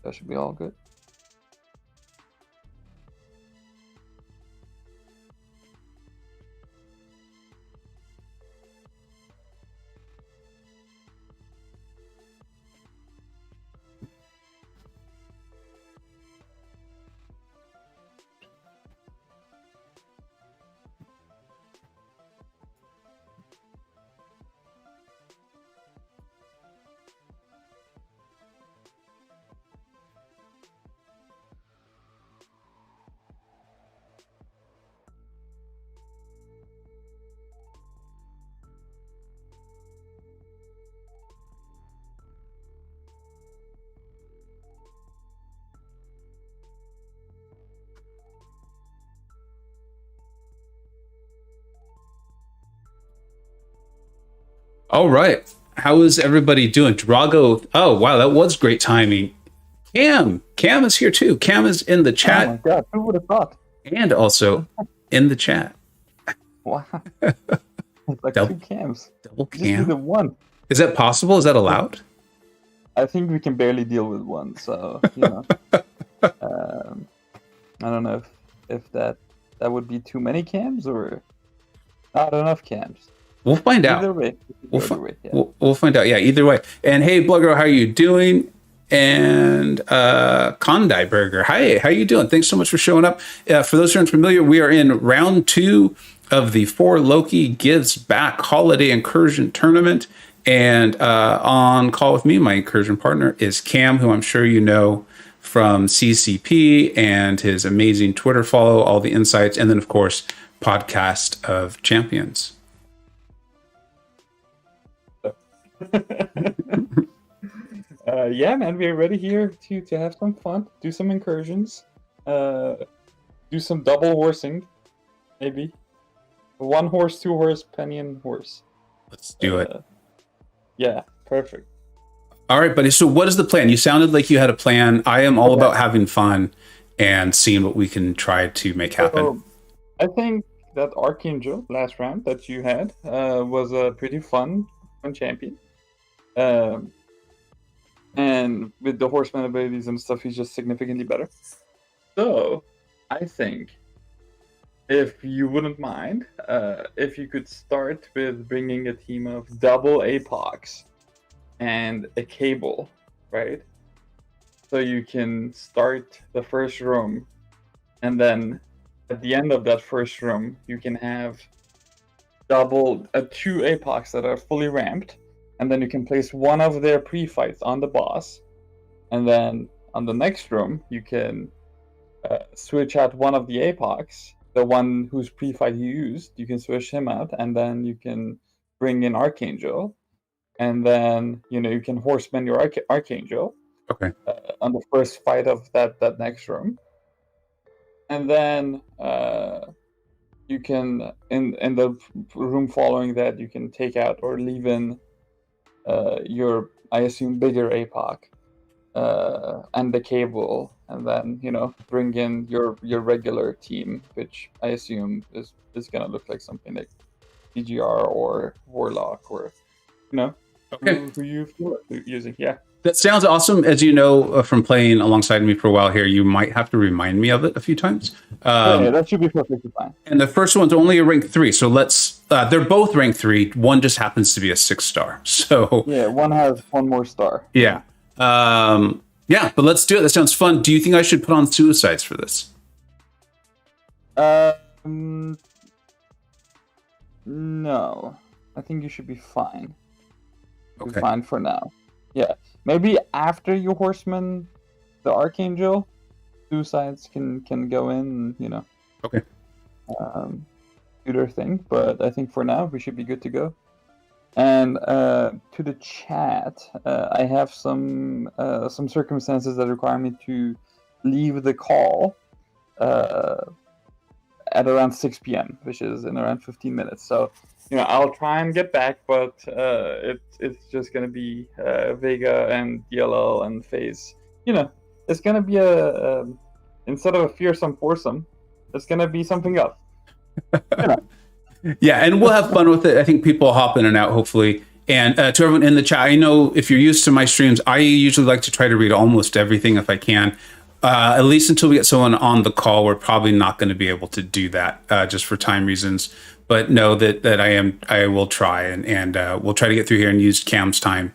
That should be all good. All right. How is everybody doing? Drago. Oh, wow. That was great timing. Cam is here too. Cam is in the Oh chat my god, who would have thought? and also in the chat. Wow. It's like Double- two cams. Double Just do the Cam. one. Is that possible? Is that allowed? I think we can barely deal with one, so I don't know if that would be too many cams or not enough cams. We'll find Either out. way. Yeah. We'll find out. Yeah, either way. And hey, Blugger, how are you doing? And Kondai Burger, hi, how you doing? Thanks so much for showing up. For those who aren't familiar, we are in round 2 of the 4 Loki Gives Back Holiday Incursion Tournament. And on call with me, my incursion partner is Cam, who I'm sure you know from CCP and his amazing Twitter follow, all the insights, and then, of course, Podcast of Champions. Yeah, man, we're ready here to have some fun, do some incursions, do some double horsing, maybe 1 horse, 2 horse, Penion horse. Let's do it. Yeah, perfect. All right, buddy. So what is the plan? You sounded like you had a plan. I am all about having fun and seeing what we can try to make happen. So, I think that Archangel last round that you had was a pretty fun champion. And with the horseman abilities and stuff, he's just significantly better. So, I think, if you wouldn't mind, if you could start with bringing a team of double APOCs and a cable, right? So you can start the first room, and then at the end of that first room, you can have 2 APOCs that are fully ramped, and then you can place one of their pre-fights on the boss, and then on the next room, you can switch out one of the APOCs, the one whose pre-fight you used, you can switch him out, and then you can bring in Archangel, and then you can horseman your Archangel. Okay. On the first fight of that next room, and then you can in the room following that you can take out or leave in your, I assume, bigger APOC and the cable, and then bring in your regular team, which I assume is gonna look like something like PGR or Warlock or Okay. who you feel like using. Yeah. That sounds awesome. As you know from playing alongside me for a while here, you might have to remind me of it a few times. Yeah, that should be perfectly fine. And the first one's only a rank 3, so let's. They're both rank 3. One just happens to be a 6-star. So yeah, one has 1 more star. yeah, yeah. But let's do it. That sounds fun. Do you think I should put on suicides for this? No, I think you should be fine. Be Okay. fine for now. Yeah, maybe after you horseman the Archangel, suicides can go in, Okay. do their thing. But I think for now we should be good to go. And to the chat, I have some circumstances that require me to leave the call at around 6 p.m., which is in around 15 minutes. So, I'll try and get back, but it's just gonna be Vega and DLL and FaZe. It's gonna be a instead of a fearsome foursome, it's gonna be something else. Yeah, and we'll have fun with it. I think people will hop in and out, hopefully. And to everyone in the chat, I know if you're used to my streams, I usually like to try to read almost everything if I can. At least until we get someone on the call, we're probably not going to be able to do that just for time reasons. But know that I will try, and we'll try to get through here and use Cam's time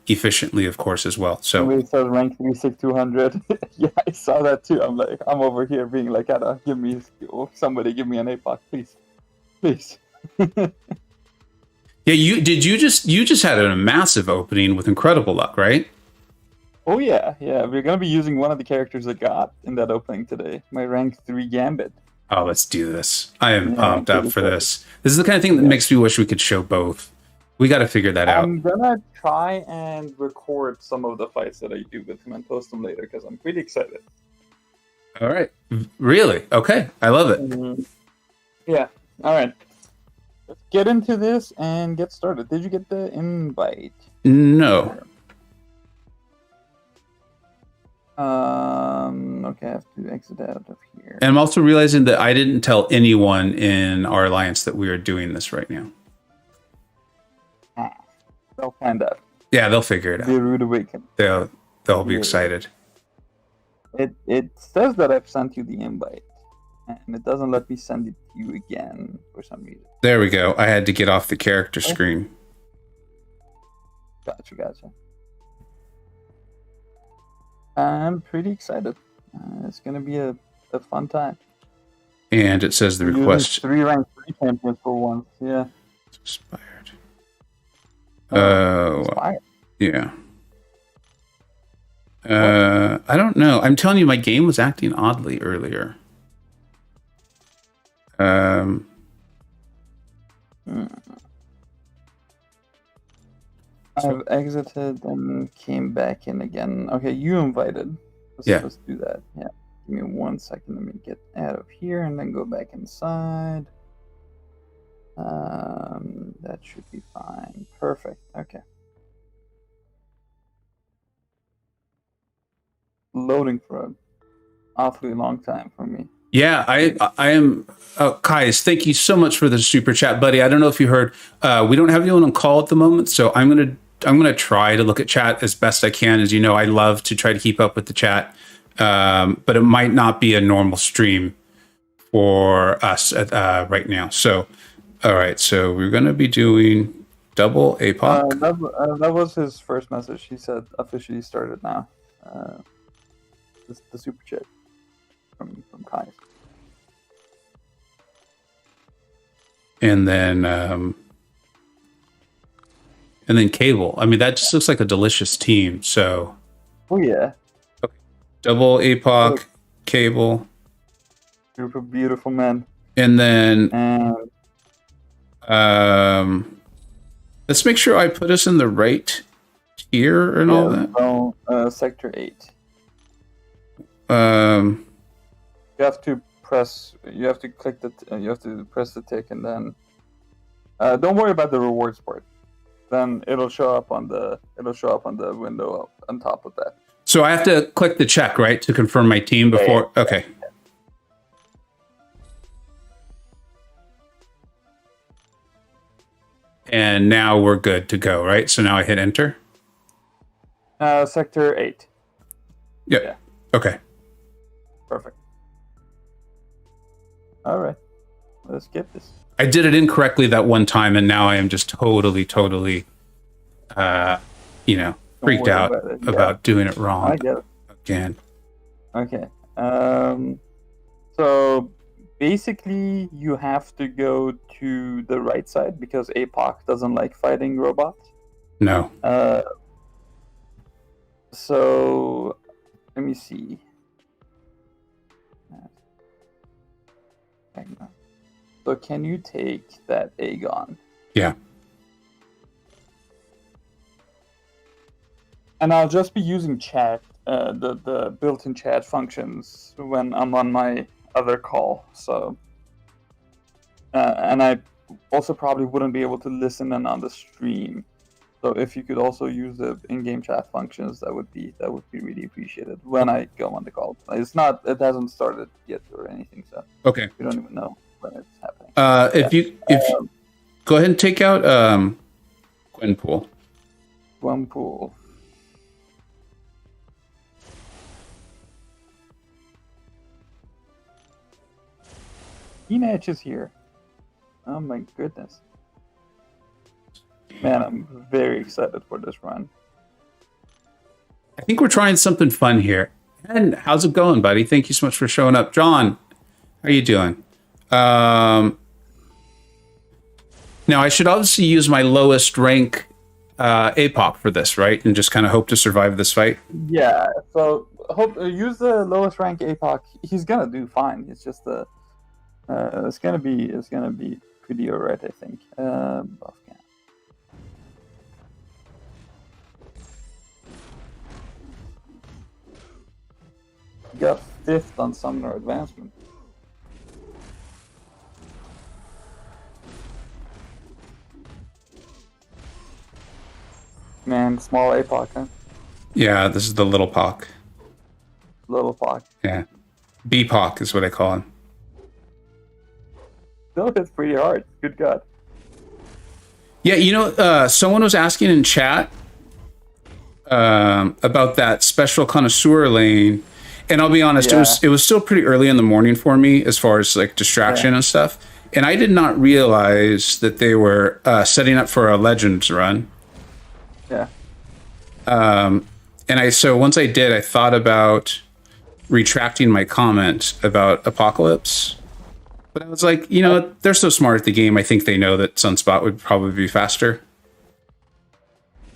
efficiently, of course, as well. So we said rank 36200. Yeah, I saw that too. I'm over here being like, somebody give me an APOC, please. Yeah, you just had a massive opening with incredible luck, right? Oh yeah. We're gonna be using one of the characters I got in that opening today. My rank 3 Gambit. Oh, let's do this. I am pumped up for this. This is the kind of thing that makes me wish we could show both. We got to figure that out. I'm gonna try and record some of the fights that I do with him and post them later because I'm pretty excited. All right. Really? Okay. I love it. Mm-hmm. Yeah. All right. Let's get into this and get started. Did you get the invite? No. Okay, I have to exit out of here. And I'm also realizing that I didn't tell anyone in our alliance that we are doing this right now. They'll find out. Yeah, they'll figure it out. The rude awakening. They'll be excited. It says that I've sent you the invite, and it doesn't let me send it to you again for some reason. There we go. I had to get off the character screen. Gotcha. I'm pretty excited. It's gonna be a fun time. And it says the request. 3 ranked 3 champions for once. Yeah. Expired. Expired. Yeah. I don't know. I'm telling you, my game was acting oddly earlier. I've exited and came back in again. Okay, you invited. Let's do that. Yeah. Give me 1 second. Let me get out of here and then go back inside. That should be fine. Perfect. Okay. Loading for an awfully long time for me. Yeah, I am. Kais, thank you so much for the super chat, buddy. I don't know if you heard. We don't have anyone on call at the moment, so I'm gonna try to look at chat as best I can. As you know, I love to try to keep up with the chat, but it might not be a normal stream for us right now. So, all right. So we're gonna be doing double APOC. That was his first message. He said officially started now. The super chat from Kai. And then Cable. I mean, that just looks like a delicious team. So. Oh yeah. Okay. Double APOC, Cable. Group of beautiful men. And then. Let's make sure I put us in the right tier and all that. Well, Sector 8. You have to press. You have to click the. You have to press the tick, and then. Don't worry about the rewards part. Then it'll show up on the. It'll show up on the window on top of that. So I have to click the check, right, to confirm my team before. Yeah. Okay. And now we're good to go, right? So now I hit enter. Sector 8. Yep. Yeah. Okay. Perfect. All right. Let's get this. I did it incorrectly that one time, and now I am just totally, freaked out about doing it wrong. I get it. Again. Okay. So basically, you have to go to the right side because APOC doesn't like fighting robots. No. So let me see. So can you take that Aegon? Yeah. And I'll just be using chat, the built-in chat functions when I'm on my other call. So, and I also probably wouldn't be able to listen in on the stream. So if you could also use the in-game chat functions, that would be really appreciated when I go on the call. It hasn't started yet or anything, so okay. We don't even know when it's happening. If you go ahead and take out Gwenpool. Gwenpool. Teenage is here. Oh my goodness. Man, I'm very excited for this run. I think we're trying something fun here. And how's it going, buddy? Thank you so much for showing up. John, how are you doing? Now, I should obviously use my lowest rank APOC for this, right? And just kind of hope to survive this fight. Yeah, so use the lowest rank APOC. He's gonna do fine. It's just it's gonna be pretty alright, I think. Buff can. You got 5th on Summoner Advancement. Man, small APOC, huh? Yeah, this is the little POC. Little POC. Yeah. BPOC is what I call him. Still hits pretty hard. Good God. Yeah, you know, someone was asking in chat about that special connoisseur lane. And I'll be honest, it was still pretty early in the morning for me as far as like distraction and stuff. And I did not realize that they were setting up for a Legends run. Yeah. So once I did, I thought about retracting my comment about Apocalypse. But I was like, you know, they're so smart at the game. I think they know that Sunspot would probably be faster.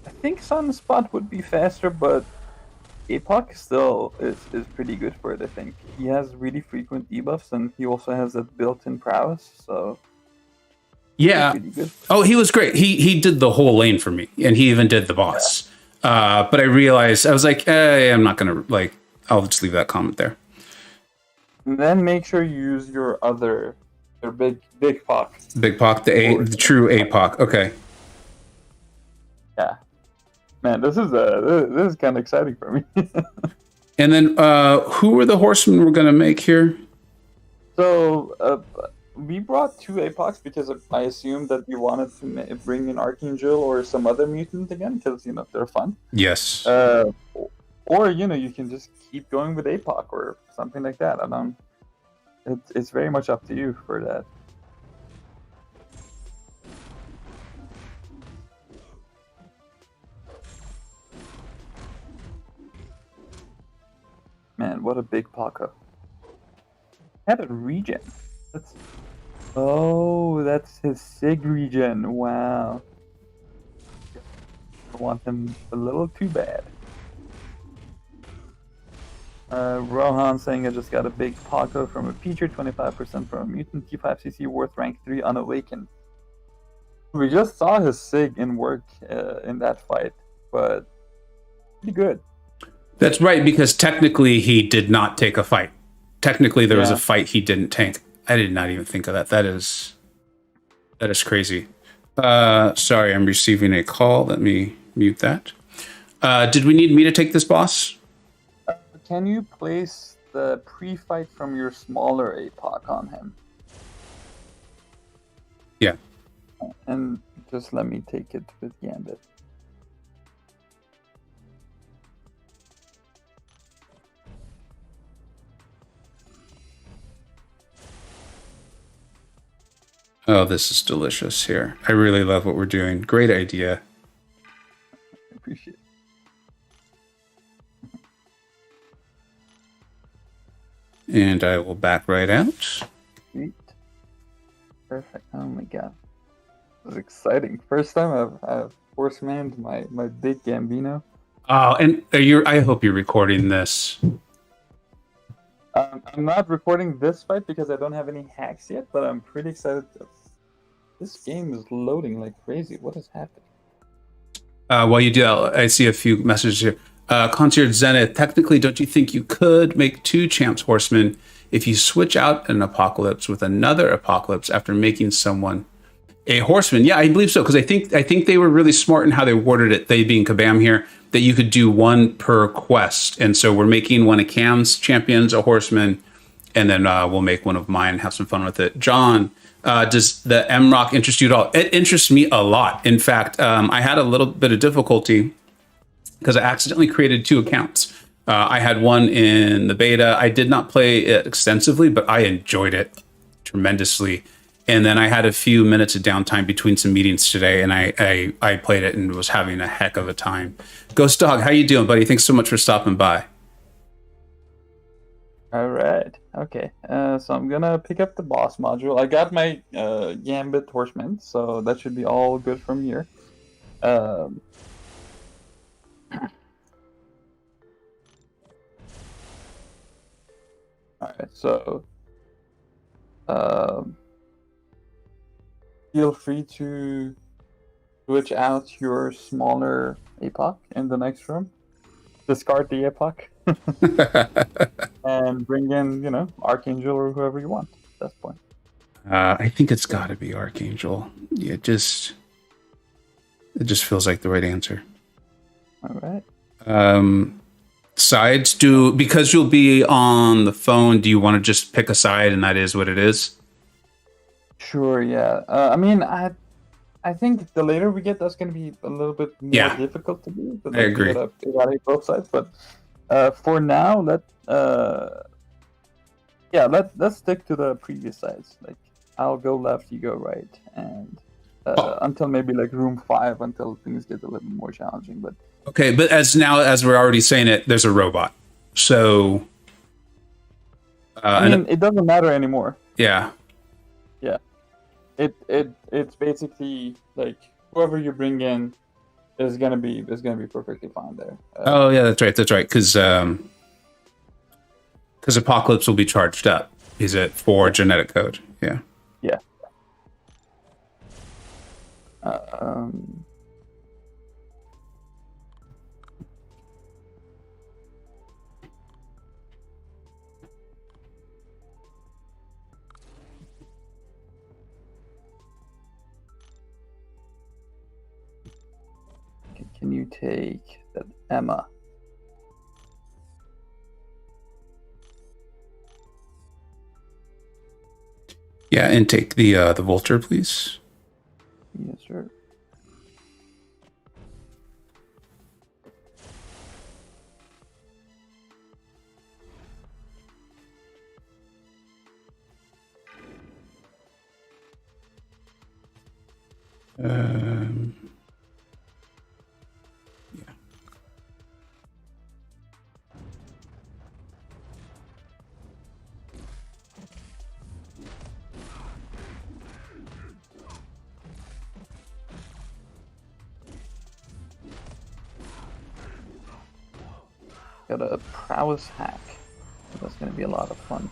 I think Sunspot would be faster, but APOC still is pretty good for it, I think. He has really frequent debuffs, and he also has that built-in prowess, so... Yeah. Oh, he was great. He did the whole lane for me, and he even did the boss. Yeah. But I realized, I was like, I'm not going to, like, I'll just leave that comment there. And then make sure you use your big POC. Big POC, the true APOC. Okay. Yeah. Man, this is kind of exciting for me. And then, who were the horsemen we're going to make here? So, we brought 2 APOCs because I assumed that we wanted to bring in Archangel or some other mutant again, because, you know, they're fun. Yes. Or, you know, you can just keep going with APOC or something like that. It's very much up to you for that. Man, what a big Paco. Had a regen. That's his Sig regen. Wow. I want them a little too bad. Rohan saying I just got a big Paco from a Peacher, 25% from a mutant, T5CC worth rank 3 unawakened. We just saw his Sig in work in that fight, but pretty good. That's right, because technically he did not take a fight. Technically there was a fight he didn't tank. I did not even think of that. That is crazy. Sorry, I'm receiving a call. Let me mute that. Did we need me to take this boss? Can you place the pre-fight from your smaller APOC on him? Yeah. And just let me take it with Gambit. Oh, this is delicious here. I really love what we're doing. Great idea. I appreciate it. And I will back right out. Sweet. Perfect. Oh my god. This is exciting. First time I've horse-manned my big Gambino. Oh, and I hope you're recording this. I'm not recording this fight because I don't have any hacks yet, but I'm pretty excited. This game is loading like crazy. What is happening? While you do that, I see a few messages here. Concierge Zenith, technically, don't you think you could make 2 champs horsemen if you switch out an apocalypse with another apocalypse after making someone a horseman? Yeah, I believe so, because I think they were really smart in how they worded it, they being Kabam here, that you could do 1 per quest. And so we're making one of Cam's champions a horseman, and then we'll make one of mine, have some fun with it. John, Does the MROC interest you at all? It interests me a lot. In fact, I had a little bit of difficulty because I accidentally created 2 accounts. I had one in the beta. I did not play it extensively, but I enjoyed it tremendously. And then I had a few minutes of downtime between some meetings today, and I played it and was having a heck of a time. Ghost Dog, how you doing, buddy? Thanks so much for stopping by. All right. Okay. So I'm gonna pick up the boss module. I got my Gambit Horseman, so that should be all good from here. Um, all right. So feel free to switch out your smaller APOC in the next room. Discard the APOC. And bring in, Archangel or whoever you want at that point. I think it's got to be Archangel. Yeah, it just feels like the right answer. All right. Sides, because you'll be on the phone, do you want to just pick a side and that is what it is? Sure, yeah. I think the later we get, that's going to be a little bit more difficult to do. But I agree. You gotta hit both sides, but for now, let's stick to the previous sides. Like, I'll go left, you go right, and until maybe like room 5, until things get a little more challenging. But okay, but as we're already saying it, there's a robot, so it doesn't matter anymore. Yeah. Yeah. It's basically like whoever you bring in is gonna be perfectly fine there. Oh yeah, that's right. Because Apocalypse will be charged up. Is it for genetic code? Yeah. Yeah. Can you take that Emma? Yeah, and take the Vulture, please. Yes, sir. Got a prowess hack. That's going to be a lot of fun.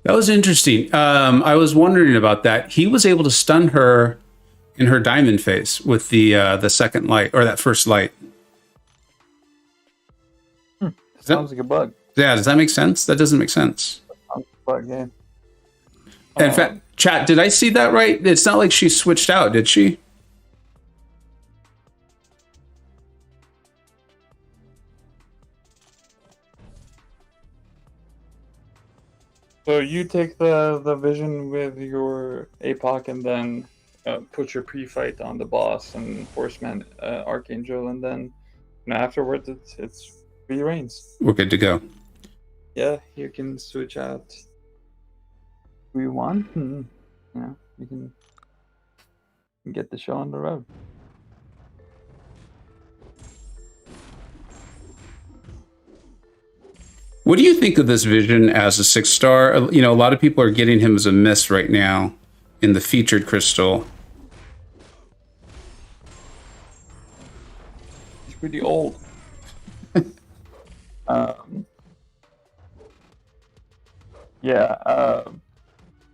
That was interesting. I was wondering about that. He was able to stun her in her diamond phase with the second light, or that first light. Sounds like a bug. Yeah, does that make sense? That doesn't make sense. Sounds like a bug, yeah. In fact, chat, did I see that right? It's not like she switched out, did she? So you take the vision with your APOC and then put your pre-fight on the boss and Horseman, Archangel, and then afterwards it's free reigns. We're good to go. Yeah, you can switch out who you want, and you can get the show on the road. What do you think of this vision as a 6-star? A lot of people are getting him as a miss right now in the featured crystal. He's pretty old. Yeah,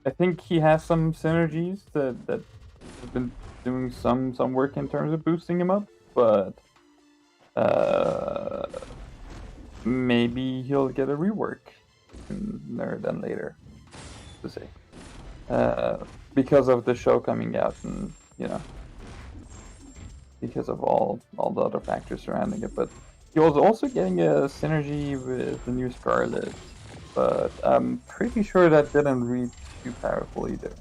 I think he has some synergies that have been doing some work in terms of boosting him up, but uh, maybe he'll get a rework sooner than later, to say, because of the show coming out, and because of all the other factors surrounding it. But he was also getting a synergy with the new Scarlet, but I'm pretty sure that didn't read too powerful either.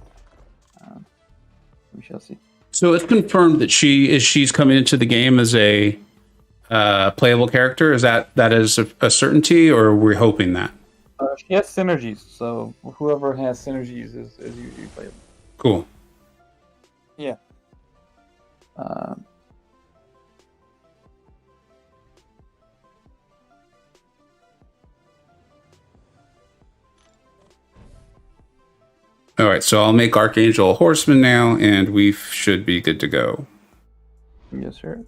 We shall see. So it's confirmed that she's coming into the game as a playable character. Is that is a certainty, or are we hoping that? She has synergies, so whoever has synergies is usually playable. Cool. Yeah. All right, so I'll make Archangel a horseman now, and we should be good to go. Yes, sir.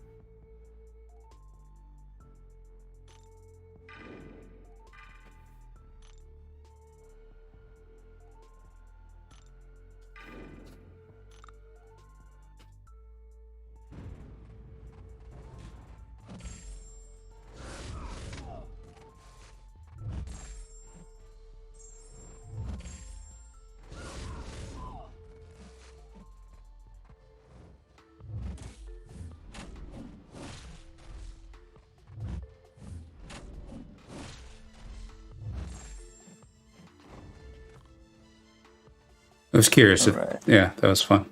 I was curious. Right. Yeah, that was fun.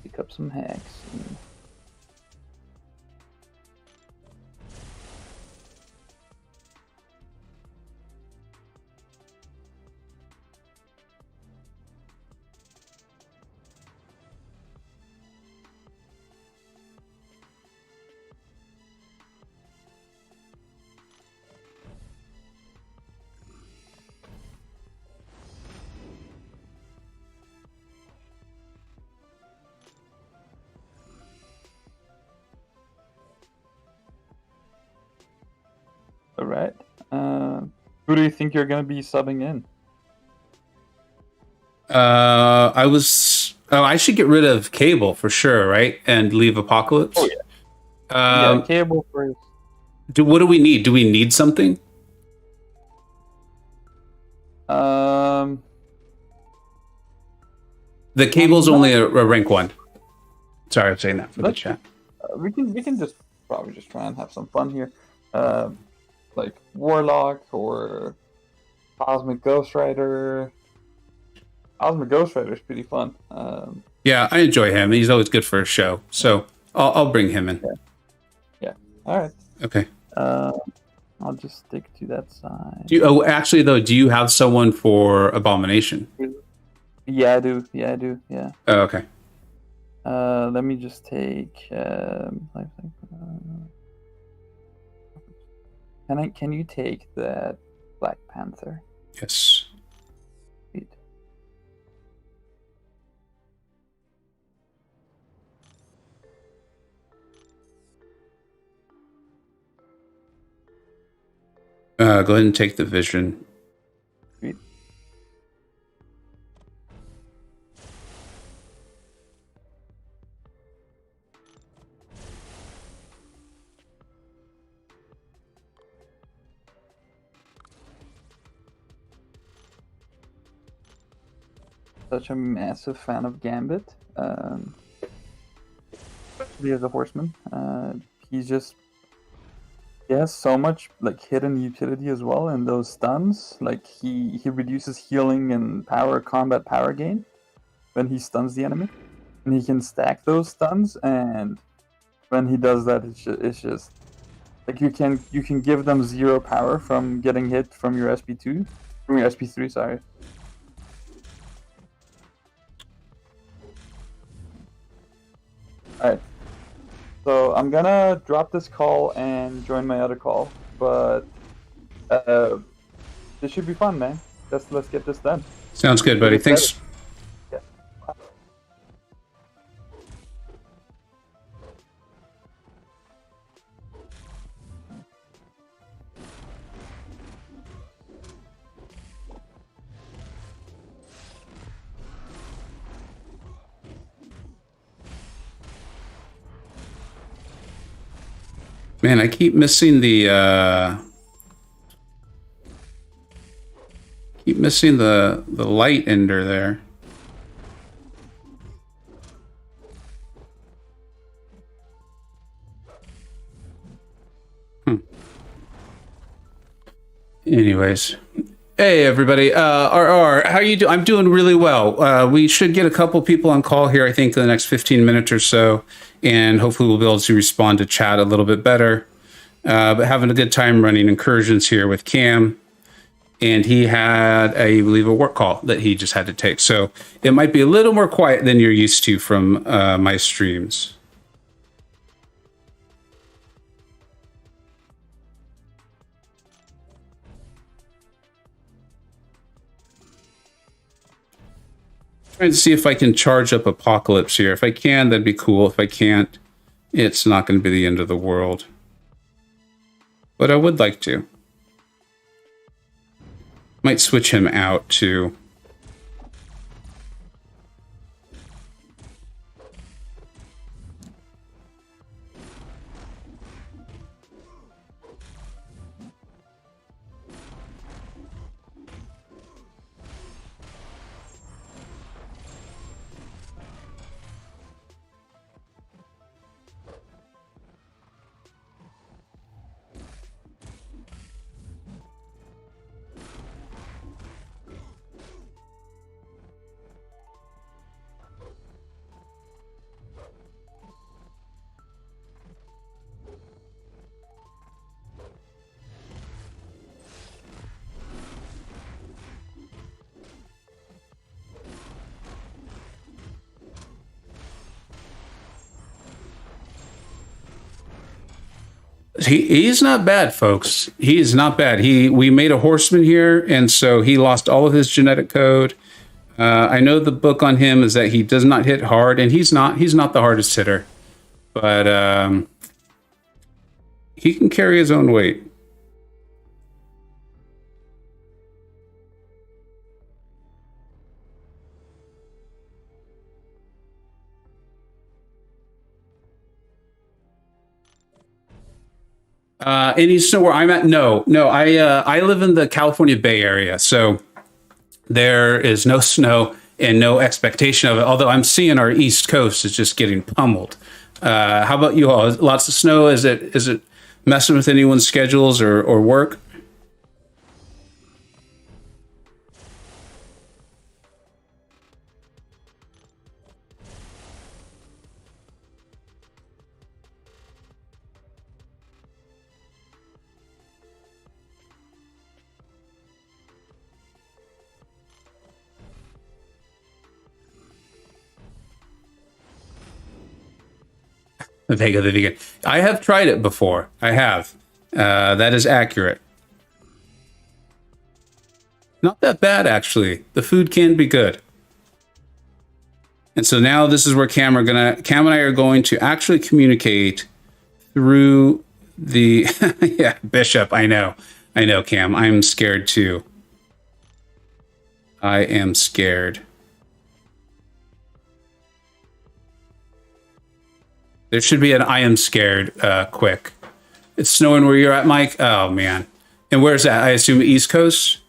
Pick up some hacks. All right. Who do you think you're going to be subbing in? I should get rid of Cable for sure, right? And leave Apocalypse. Oh yeah. Yeah, Cable first. What do we need? Do we need something? The Cable's only a rank 1. Sorry, I'm saying that for the chat. We can just probably just try and have some fun here. Like Warlock or Cosmic Ghostrider. Cosmic Ghostrider is pretty fun. Yeah, I enjoy him. He's always good for a show, so I'll bring him in. Yeah. All right. Okay. I'll just stick to that side. Actually, though, do you have someone for Abomination? Yeah, I do. Yeah. Oh, okay. Let me just take. Can you take that Black Panther? Yes. Sweet. Go ahead and take the Vision. Sweet. Such a massive fan of Gambit. Especially as a horseman. He has so much like hidden utility as well, and those stuns, like he reduces healing and combat power gain when he stuns the enemy, and he can stack those stuns. And when he does that, it's just like you can give them 0 power from getting hit from your SP3. Sorry. All right. So I'm gonna drop this call and join my other call, but this should be fun, man. Let's get this done. Sounds good, buddy. Thanks. Yeah. Man, I keep missing the light ender there. Anyways, hey everybody, RR, how you doing? I'm doing really well. We should get a couple people on call here, I think, in the next 15 minutes or so, and hopefully we'll be able to respond to chat a little bit better. But having a good time running Incursions here with Cam, and he had, I believe, a work call that he just had to take, so it might be a little more quiet than you're used to from my streams. Trying to see if I can charge up Apocalypse here. If I can, that'd be cool. If I can't, it's not going to be the end of the world. But I would like to. Might switch him out too. He's not bad, folks. He is not bad. We made a horseman here, and so he lost all of his genetic code. I know the book on him is that he does not hit hard, and he's not the hardest hitter, but he can carry his own weight. Any snow where I'm at? No. I live in the California Bay Area, so there is no snow and no expectation of it. Although I'm seeing our East Coast is just getting pummeled. How about you all? Lots of snow. Is it messing with anyone's schedules or work? Vega the vegan. I have tried it before. I have. That is accurate. Not that bad, actually. The food can be good. And so now this is where Cam and I are going to actually communicate through the yeah, Bishop. I know, Cam. I'm scared too. I am scared. There should be an I am scared quick. It's snowing where you're at, Mike? Oh, man. And where's that? I assume East Coast?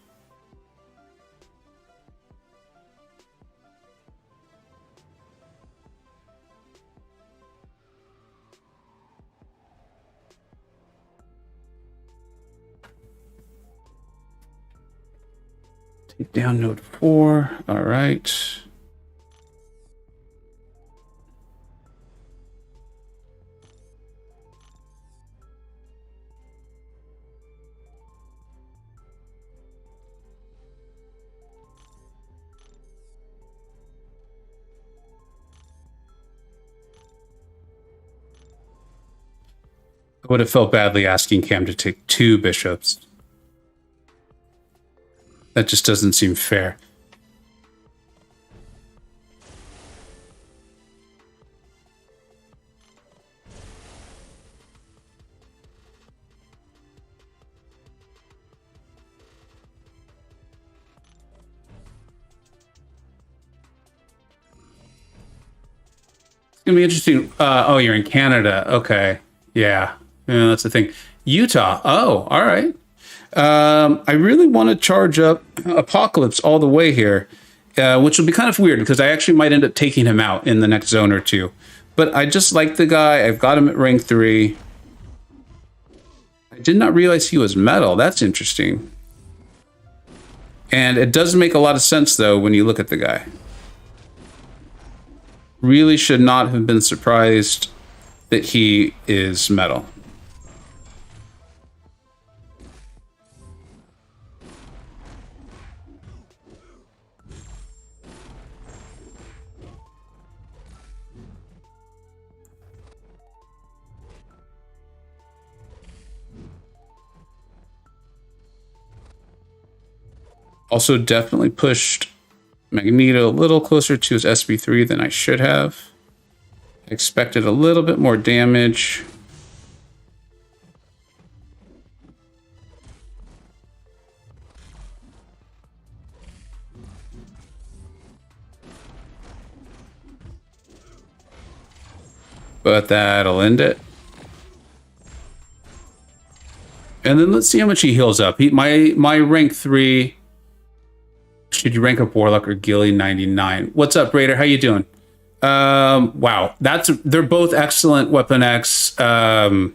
Take down node 4. All right. I would have felt badly asking Cam to take 2 bishops. That just doesn't seem fair. It's gonna be interesting. Oh, you're in Canada. Okay. Yeah. Yeah, that's the thing. Utah. Oh, all right. I really want to charge up Apocalypse all the way here, which will be kind of weird because I actually might end up taking him out in the next zone or two. But I just like the guy. I've got him at rank 3. I did not realize he was metal. That's interesting. And it does make a lot of sense, though, when you look at the guy. Really should not have been surprised that he is metal. Also definitely pushed Magneto a little closer to his SB3 than I should have. Expected a little bit more damage. But that'll end it. And then let's see how much he heals up. My rank 3. Should you rank up Warlock or Gilly 99? What's up, Raider? How you doing? Wow, they're both excellent Weapon X. I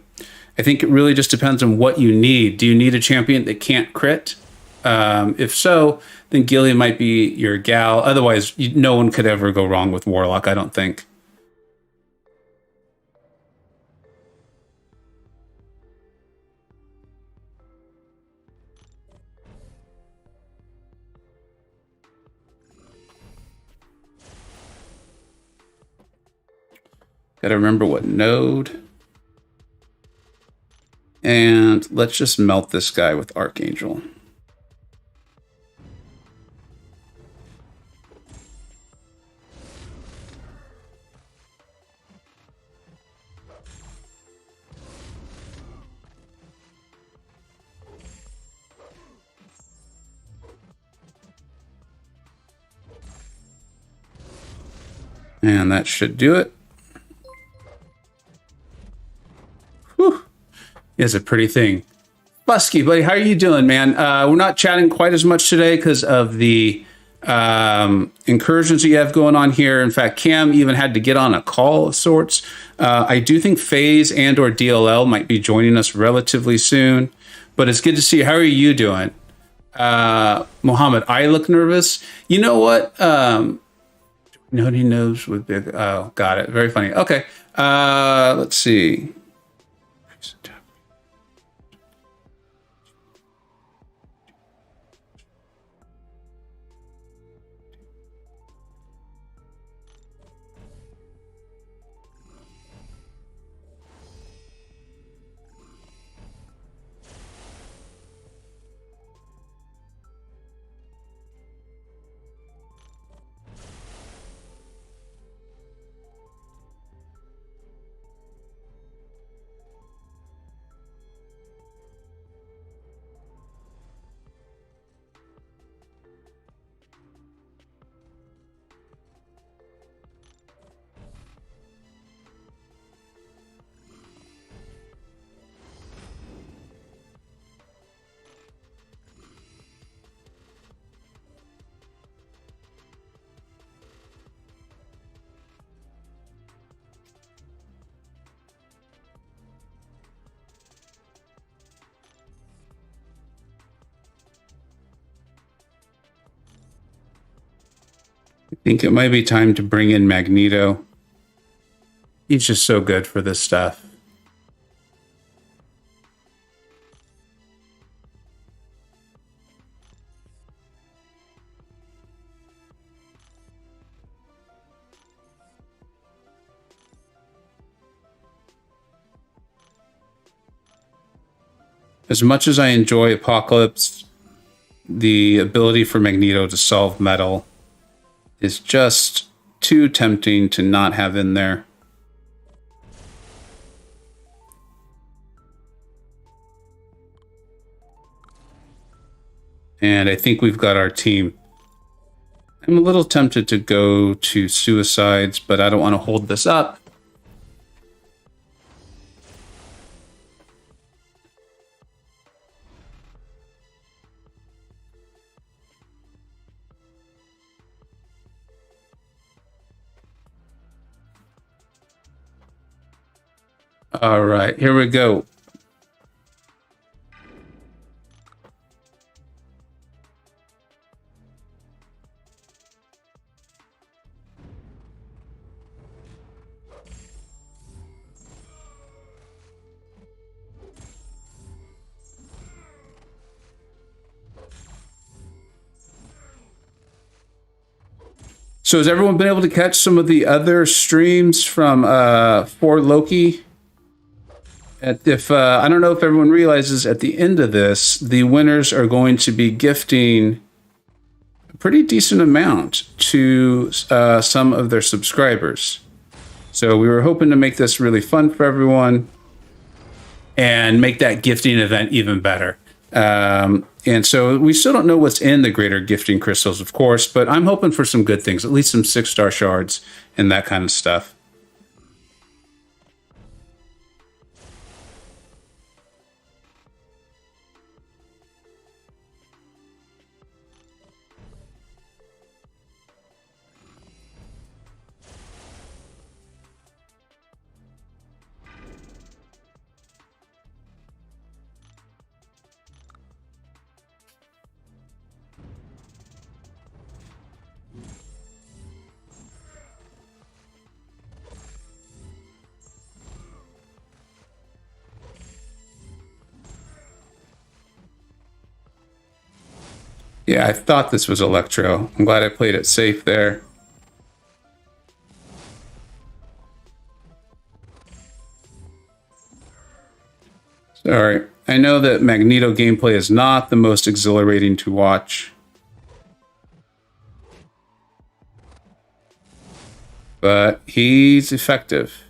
think it really just depends on what you need. Do you need a champion that can't crit? If so, then Gilly might be your gal. Otherwise, no one could ever go wrong with Warlock, I don't think. Gotta remember what node. And let's just melt this guy with Archangel. And that should do it. Whew. Is a pretty thing. Busky, buddy, how are you doing, man? We're not chatting quite as much today because of the incursions that you have going on here. In fact, Cam even had to get on a call of sorts. I do think FaZe and or DLL might be joining us relatively soon, but it's good to see you. How are you doing? Mohammed, I look nervous. You know what? Nobody knows with big. Oh, got it. Very funny. Okay. Let's see. I think it might be time to bring in Magneto. He's just so good for this stuff. As much as I enjoy Apocalypse, the ability for Magneto to solve metal is just too tempting to not have in there. And I think we've got our team. I'm a little tempted to go to suicides, but I don't want to hold this up. All right, here we go. So has everyone been able to catch some of the other streams from for Loki? If I don't know if everyone realizes, at the end of this, the winners are going to be gifting a pretty decent amount to some of their subscribers. So we were hoping to make this really fun for everyone and make that gifting event even better. And so we still don't know what's in the greater gifting crystals, of course, but I'm hoping for some good things, at least some 6-star shards and that kind of stuff. Yeah, I thought this was Electro. I'm glad I played it safe there. Sorry. I know that Magneto gameplay is not the most exhilarating to watch, but he's effective.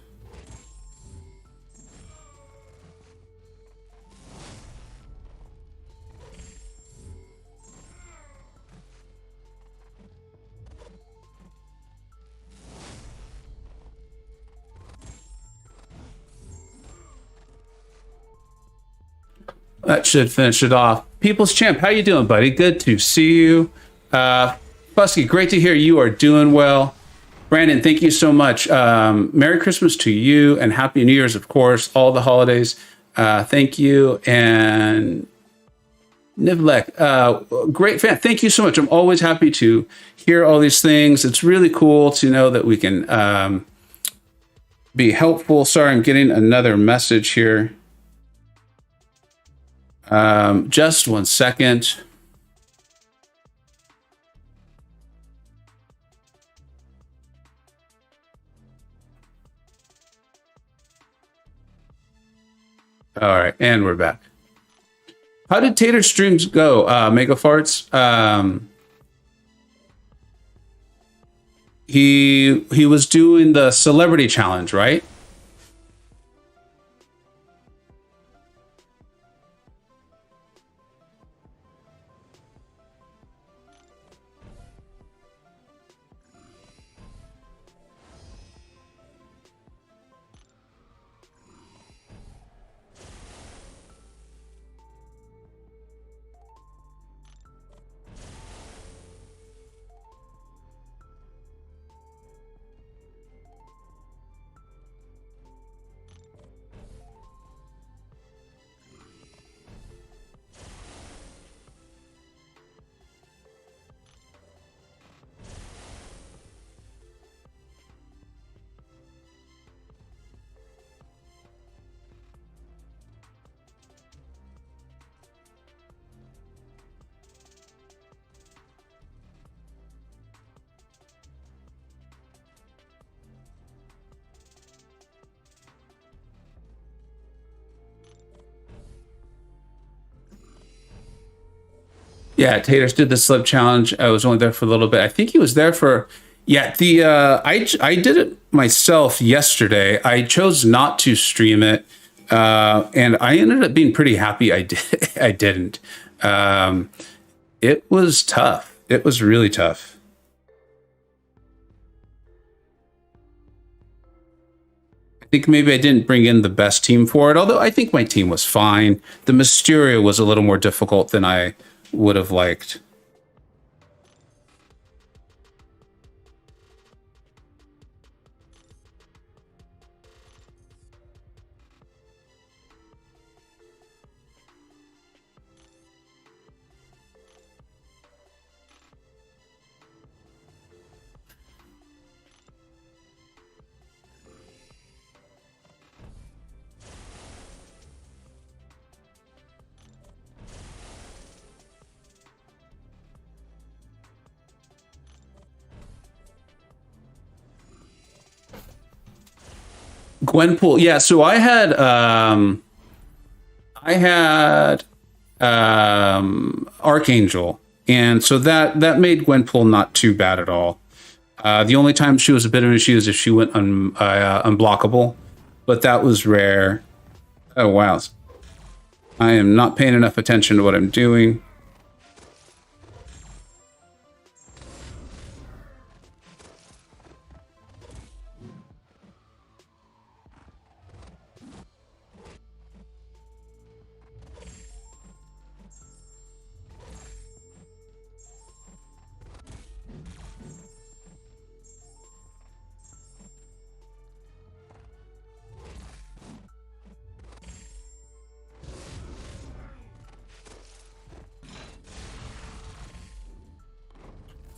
That should finish it off. People's Champ, how you doing, buddy? Good to see you. Busky, great to hear you are doing well. Brandon, thank you so much. Merry Christmas to you and Happy New Year's, of course, all the holidays. Thank you. And Nivlek, great fan. Thank you so much. I'm always happy to hear all these things. It's really cool to know that we can be helpful. Sorry, I'm getting another message here. Just one second. All right, and we're back. How did Tater streams go, Mega Farts? He was doing the celebrity challenge, right? Yeah, Taters did the slip challenge. I was only there for a little bit. I think he was there for, yeah, the I did it myself yesterday. I chose not to stream it, and I ended up being pretty happy I did. I didn't. It was tough. It was really tough. I think maybe I didn't bring in the best team for it, although I think my team was fine. The Mysterio was a little more difficult than I would have liked. Gwenpool. Yeah, so I had Archangel, and so that made Gwenpool not too bad at all. The only time she was a bit of an issue is if she went unblockable, but that was rare. Oh wow, I am not paying enough attention to what I'm doing.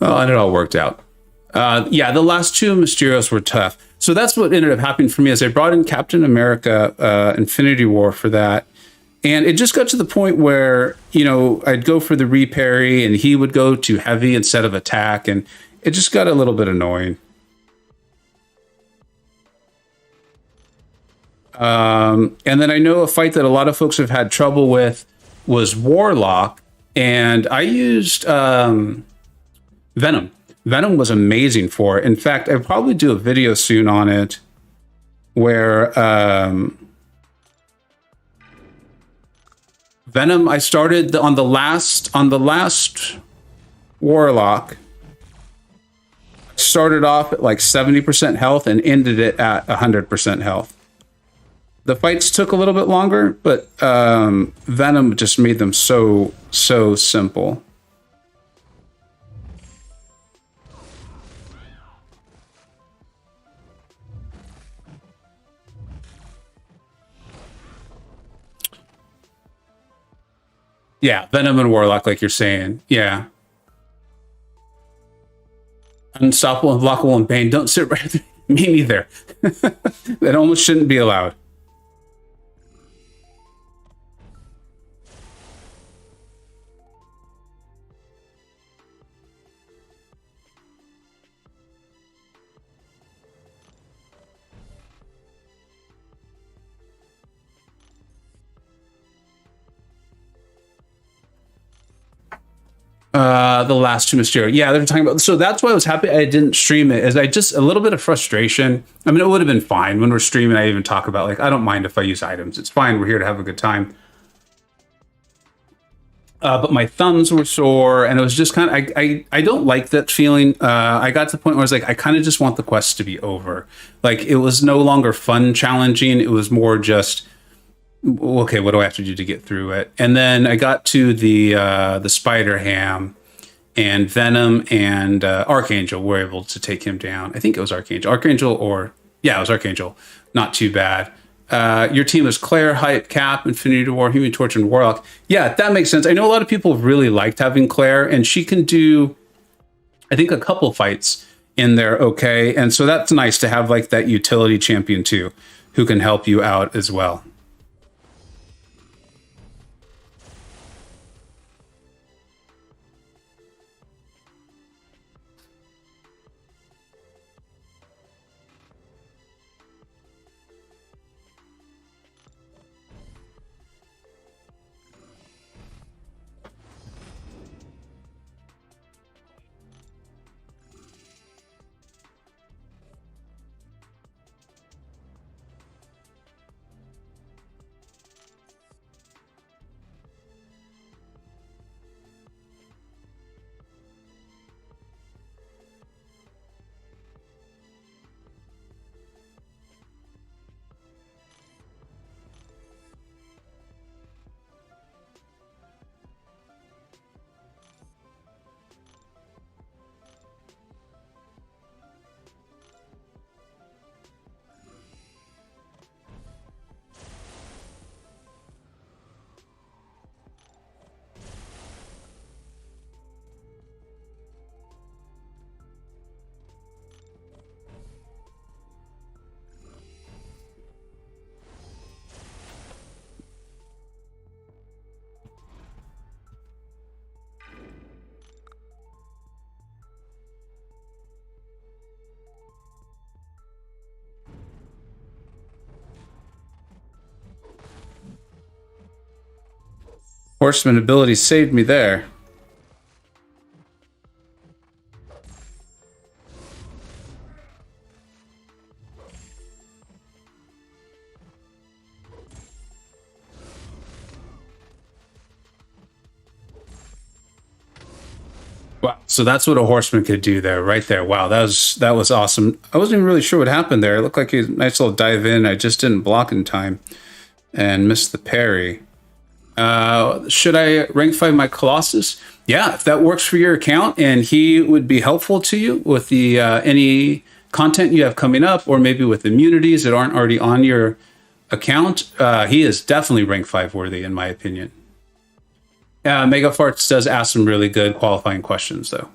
Well, and it all worked out. Yeah, the last two Mysterios were tough. So that's what ended up happening for me is I brought in Captain America Infinity War for that. And it just got to the point where, I'd go for the reparry and he would go to heavy instead of attack. And it just got a little bit annoying. And then I know a fight that a lot of folks have had trouble with was Warlock. And I used Venom. Venom was amazing for it. In fact, I'll probably do a video soon on it where Venom, I started on the last Warlock. Started off at like 70% health and ended it at 100% health. The fights took a little bit longer, but Venom just made them so simple. Yeah, Venom and Warlock, like you're saying. Yeah. Unstoppable, Unblockable, and Bane. Don't sit right there. Me neither. That almost shouldn't be allowed. The last two Mysterio. Yeah, they're talking about. So that's why I was happy I didn't stream it. Is I just a little bit of frustration. I mean, it would have been fine when we're streaming. I even talk about like I don't mind if I use items. It's fine. We're here to have a good time. But my thumbs were sore, and it was just kind of I don't like that feeling. I got to the point where I was like, I kind of just want the quest to be over. Like it was no longer fun challenging. It was more just okay. What do I have to do to get through it? And then I got to the Spider Ham. And Venom and Archangel were able to take him down. I think it was Archangel. It was Archangel. Not too bad. Your team is Claire, Hype, Cap, Infinity War, Human Torch, and Warlock. Yeah, that makes sense. I know a lot of people really liked having Claire, and she can do, I think, a couple fights in there okay. And so that's nice to have like that utility champion too, who can help you out as well. Horseman ability saved me there. Wow. So that's what a horseman could do there, right there. Wow, that was awesome. I wasn't even really sure what happened there. It looked like a nice little dive in. I just didn't block in time and missed the parry. Should I rank 5 my Colossus? Yeah, if that works for your account and he would be helpful to you with the any content you have coming up, or maybe with immunities that aren't already on your account, he is definitely rank 5 worthy in my opinion. Mega Farts does ask some really good qualifying questions, though.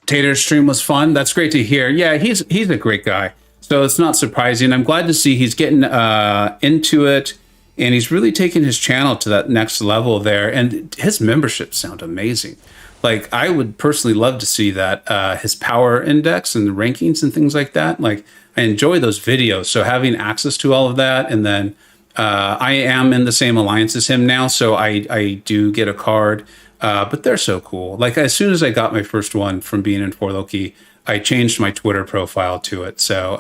Tater's stream was fun. That's great to hear. Yeah, he's a great guy. So it's not surprising. I'm glad to see he's getting into it, and he's really taking his channel to that next level there. And his memberships sound amazing. Like, I would personally love to see that, his power index and the rankings and things like that. Like, I enjoy those videos. So having access to all of that, and then I am in the same alliance as him now, so I do get a card. But they're so cool. Like, as soon as I got my first one from being in 4Loki, I changed my Twitter profile to it. So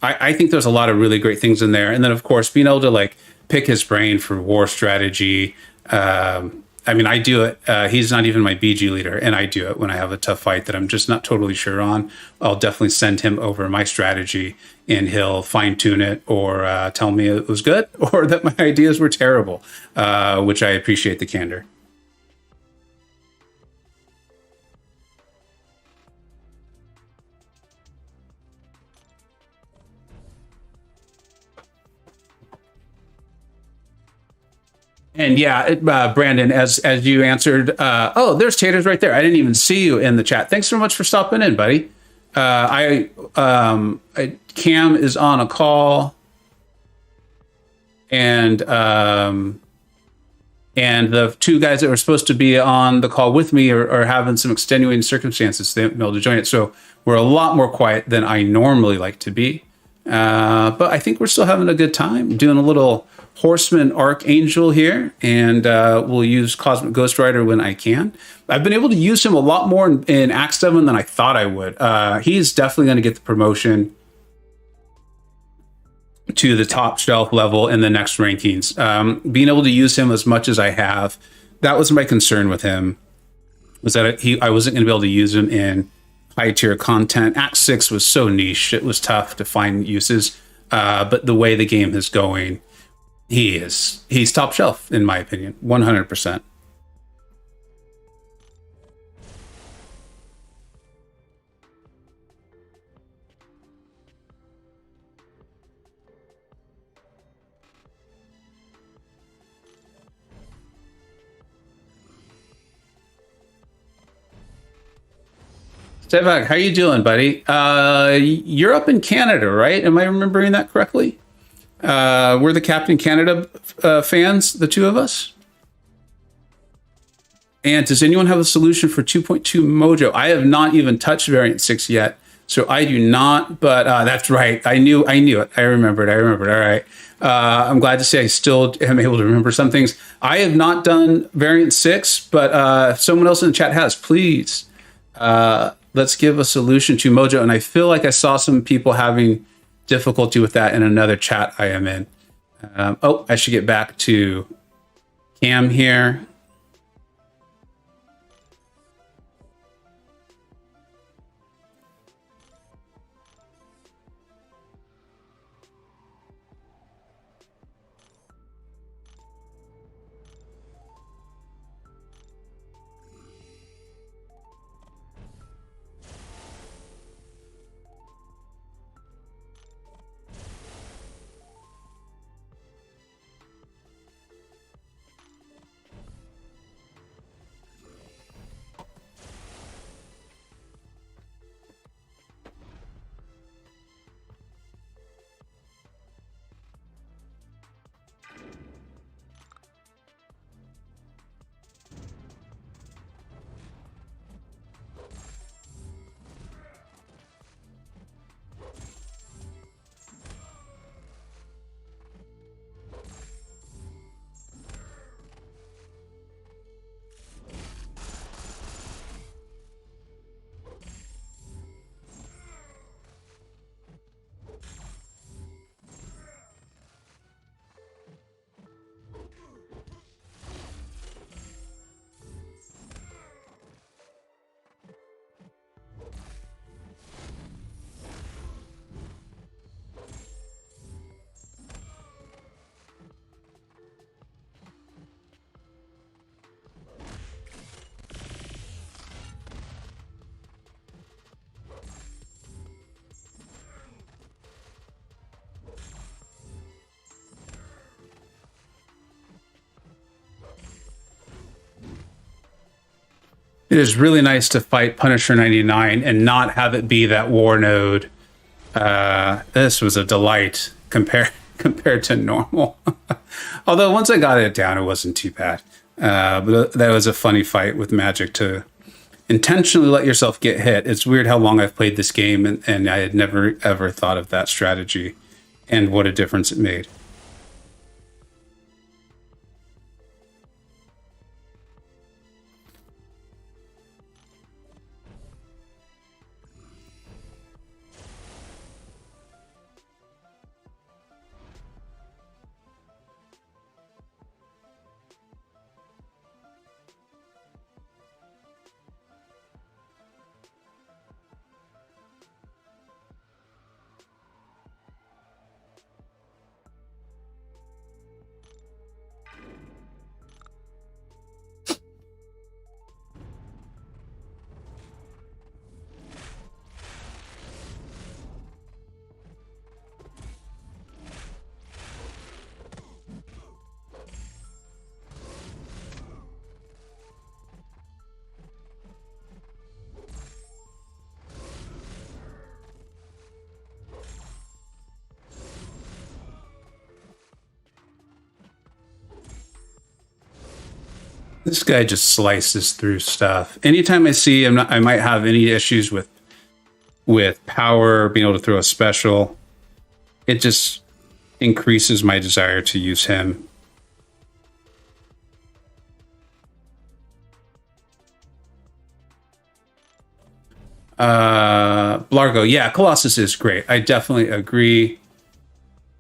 I think there's a lot of really great things in there. And then, of course, being able to, like, pick his brain for war strategy. I mean, I do it. He's not even my BG leader, and I do it when I have a tough fight that I'm just not totally sure on. I'll definitely send him over my strategy, and he'll fine-tune it, or tell me it was good, or that my ideas were terrible, which I appreciate the candor. And yeah, Brandon, as you answered, oh, there's Taters right there. I didn't even see you in the chat. Thanks so much for stopping in, buddy. Cam is on a call, and the two guys that were supposed to be on the call with me are having some extenuating circumstances. They haven't been able to join it, so we're a lot more quiet than I normally like to be. But I think we're still having a good time doing a little Horseman Archangel here, and we'll use Cosmic Ghostrider when I can. I've been able to use him a lot more in Act 7 than I thought I would. He's definitely going to get the promotion to the top shelf level in the next rankings. Being able to use him as much as I have, that was my concern with him, was that I wasn't going to be able to use him in high tier content. Act 6 was so niche, it was tough to find uses, but the way the game is going, he's top shelf in my opinion, 100%. Stevak, how you doing, buddy? You're up in Canada, right? Am I remembering that correctly? We're the Captain Canada fans, the two of us. And does anyone have a solution for 2.2 Mojo? I have not even touched Variant 6 yet, so I do not, but that's right. I knew it. I remembered. All right. I'm glad to say I still am able to remember some things. I have not done Variant 6, but if someone else in the chat has, please, let's give a solution to Mojo. And I feel like I saw some people having difficulty with that in another chat I am in. I should get back to Cam here. It is really nice to fight Punisher 99 and not have it be that war node. This was a delight compared to normal. Although once I got it down, it wasn't too bad. But that was a funny fight with magic to intentionally let yourself get hit. It's weird how long I've played this game, and I had never, ever thought of that strategy and what a difference it made. This guy just slices through stuff. Anytime I see him, I might have any issues with power, being able to throw a special. It just increases my desire to use him. Blargo, yeah, Colossus is great. I definitely agree.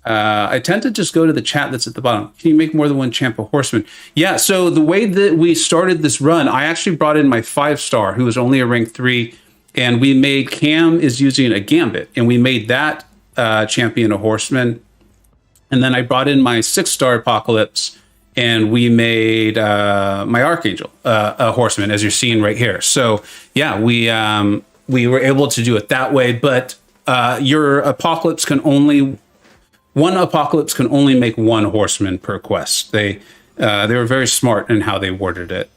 I tend to just go to the chat that's at the bottom. Can you make more than one champ a horseman? Yeah, so the way that we started this run, I actually brought in my 5-star, who was only a rank 3, and we made Cam is using a gambit, and we made that champion a horseman. And then I brought in my 6-star Apocalypse, and we made my Archangel a horseman, as you're seeing right here. So yeah, we were able to do it that way, but your Apocalypse can only... One Apocalypse can only make one horseman per quest. They were very smart in how they worded it.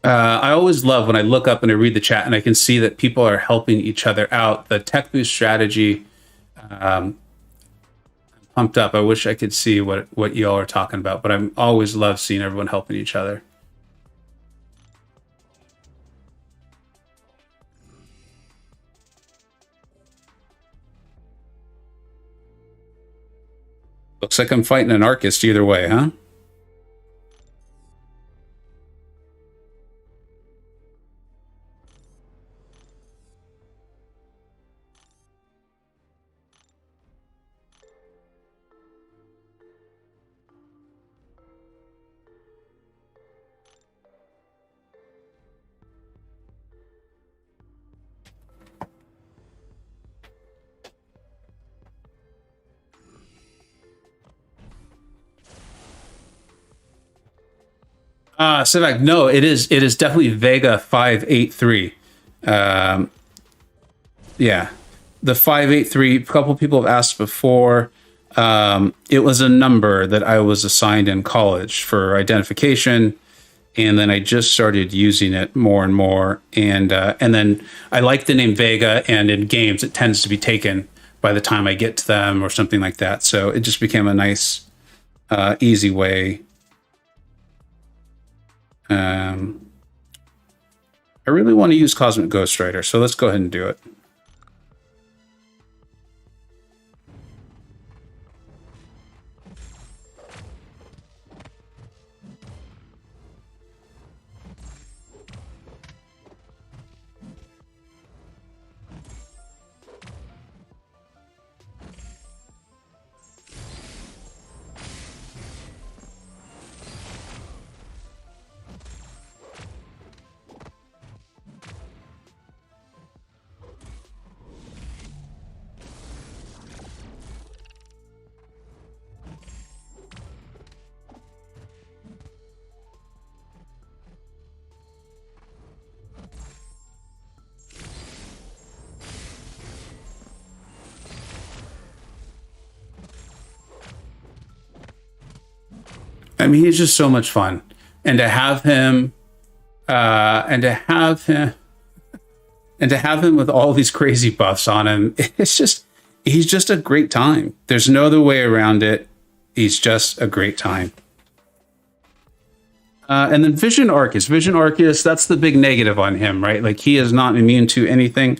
I always love when I look up and I read the chat and I can see that people are helping each other out. The tech boost strategy, I'm pumped up. I wish I could see what y'all are talking about, but I always love seeing everyone helping each other. Looks like I'm fighting an Arcist either way, huh? Civac, no, it is definitely Vega 583. Yeah, the 583. A couple people have asked before. It was a number that I was assigned in college for identification, and then I just started using it more and more. And then I like the name Vega, and in games it tends to be taken by the time I get to them or something like that. So it just became a nice, easy way. I really want to use Cosmic Ghostrider, so let's go ahead and do it. I mean, he's just so much fun, and to have him, and to have him with all these crazy buffs on him, he's just a great time. There's no other way around it. He's just a great time. And then Vision Arceus, that's the big negative on him, right? Like, he is not immune to anything.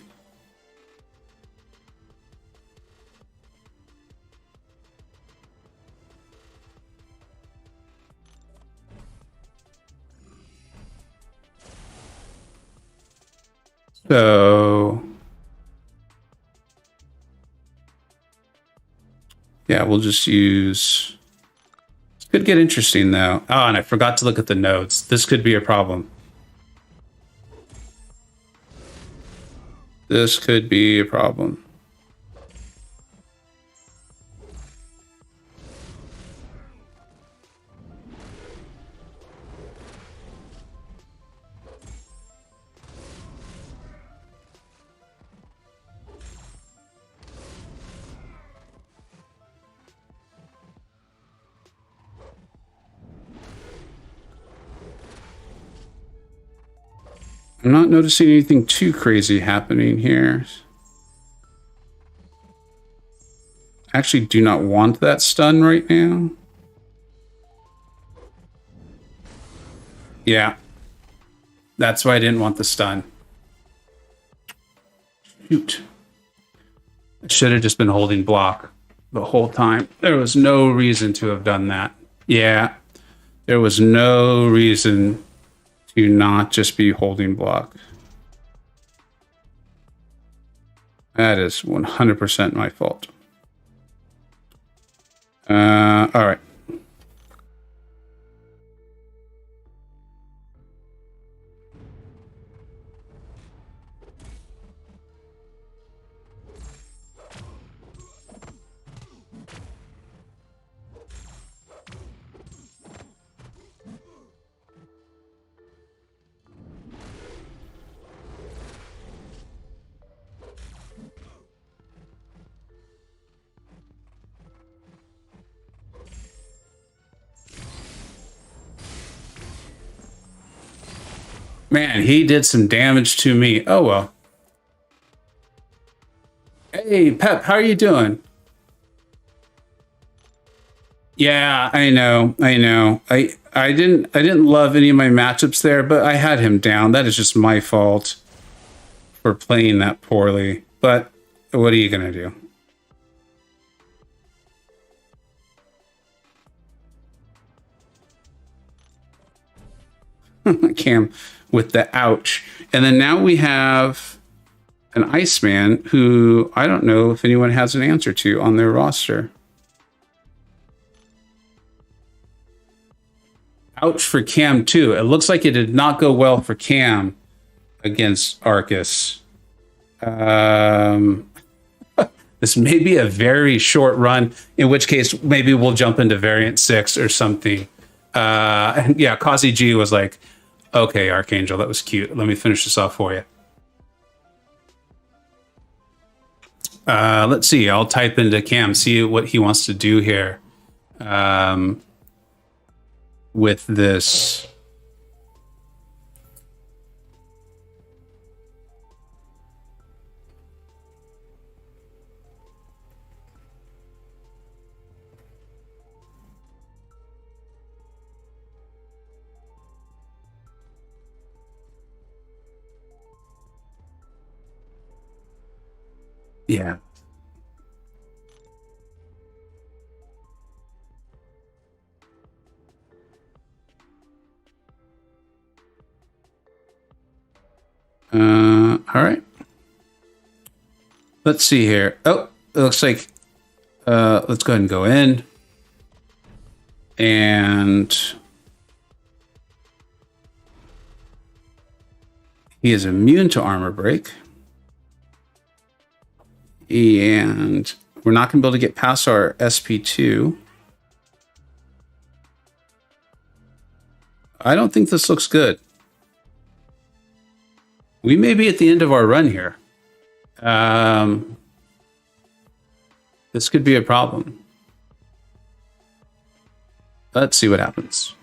So, yeah, we'll just use... This could get interesting, though. Oh, and I forgot to look at the nodes. This could be a problem. This could be a problem. I'm not noticing anything too crazy happening here. I actually do not want that stun right now. Yeah. That's why I didn't want the stun. Shoot. I should have just been holding block the whole time. There was no reason to have done that. Yeah. There was no reason to not just be holding block. That is 100% my fault. All right. Man, he did some damage to me. Oh, well. Hey, Pep, how are you doing? Yeah, I know. I didn't love any of my matchups there, but I had him down. That is just my fault for playing that poorly. But what are you going to do? Cam with the ouch. And then now we have an Iceman who I don't know if anyone has an answer to on their roster. Ouch for Cam too. It looks like it did not go well for Cam against Arcus. This may be a very short run, in which case maybe we'll jump into variant 6 or something. And yeah, Kazi G was like, okay, Archangel, that was cute. Let me finish this off for you. Let's see. I'll type into Cam, see what he wants to do here with this. Yeah. All right. Let's see here. Oh, it looks like let's go ahead and go in. And he is immune to armor break. And we're not going to be able to get past our SP2. I don't think this looks good. We may be at the end of our run here. This could be a problem. Let's see what happens.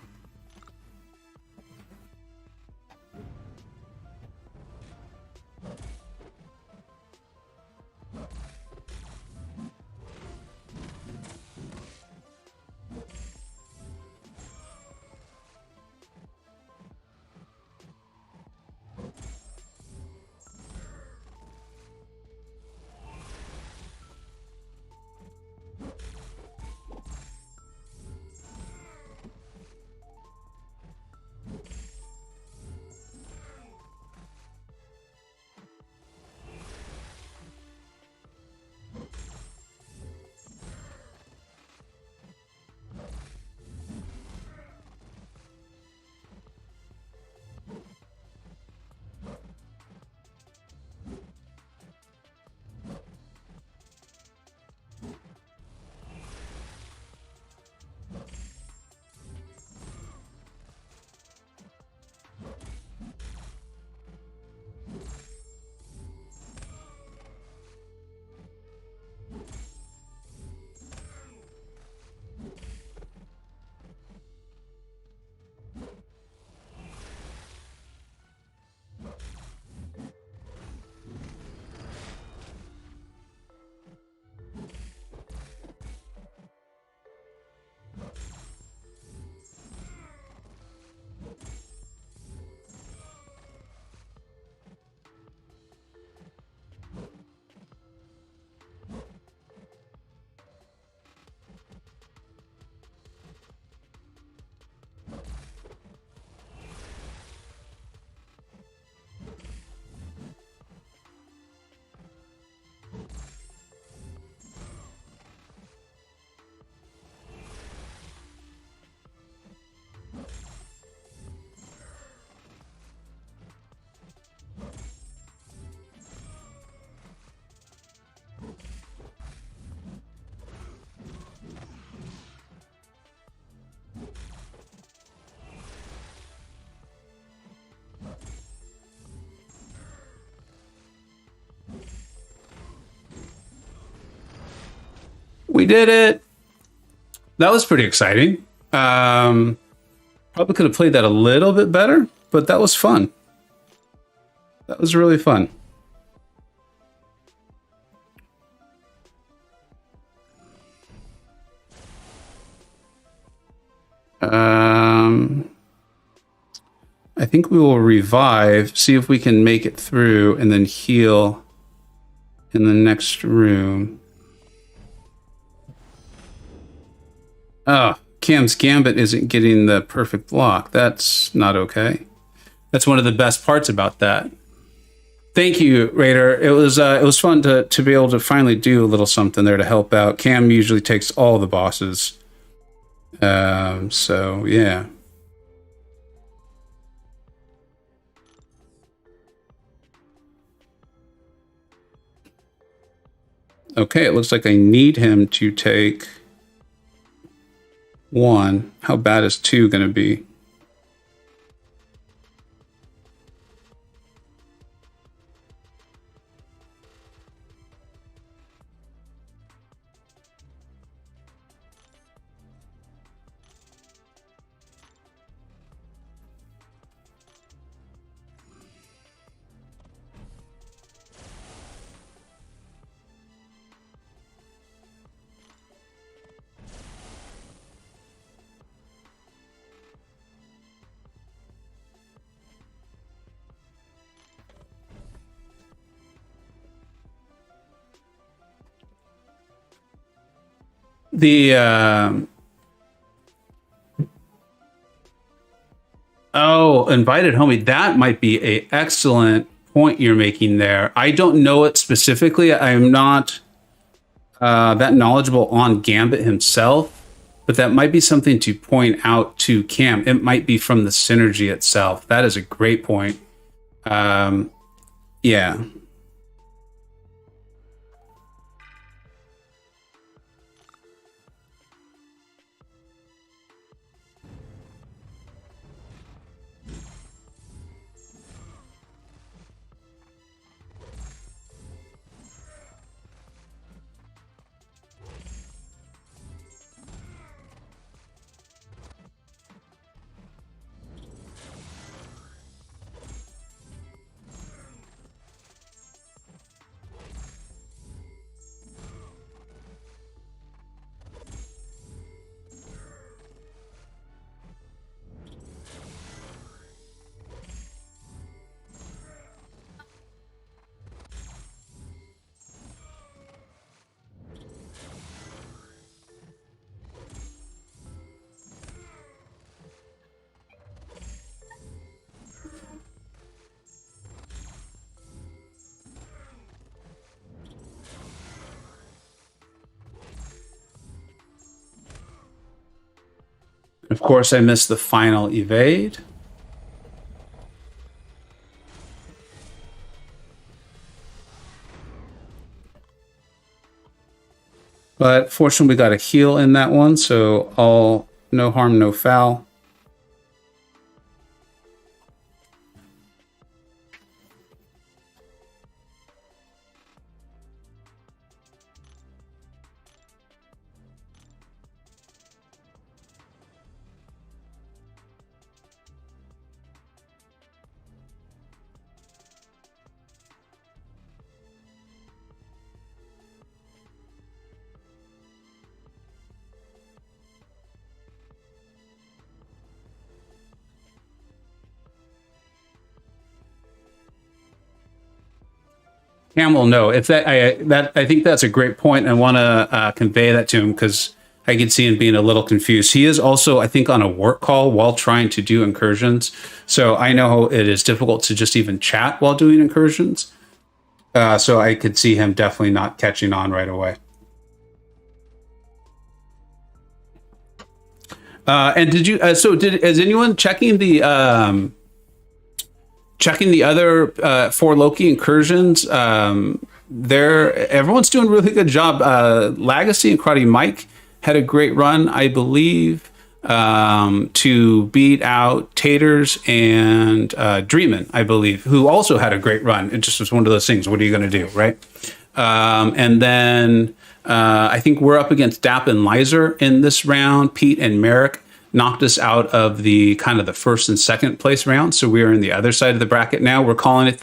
We did it. That was pretty exciting. Probably could have played that a little bit better, but that was fun. That was really fun. I think we will revive, see if we can make it through, and then heal in the next room. Oh, Cam's Gambit isn't getting the perfect block. That's not okay. That's one of the best parts about that. Thank you, Raider. It was fun to be able to finally do a little something there to help out. Cam usually takes all the bosses. So yeah. Okay, it looks like I need him to take 1. How bad is 2 going to be? The invited homie, that might be a excellent point you're making there. I don't know it specifically. I'm not that knowledgeable on Gambit himself, but that might be something to point out to Cam. It might be from the synergy itself. That is a great point. Yeah. Of course, I missed the final evade. But fortunately, we got a heal in that one, so all no harm, no foul. Cam will know if I think that's a great point. I want to convey that to him because I can see him being a little confused. He is also, I think, on a work call while trying to do incursions. So I know it is difficult to just even chat while doing incursions. So I could see him definitely not catching on right away. And did you? Is anyone checking the other 4 Loki incursions? Everyone's doing a really good job. Legacy and Karate Mike had a great run, I believe, to beat out Taters and Dreamin', I believe, who also had a great run. It just was one of those things. What are you going to do, right? And then I think we're up against Dap and Lizer in this round. Pete and Merrick knocked us out of the kind of the first and second place round. So we are in the other side of the bracket now. We're calling it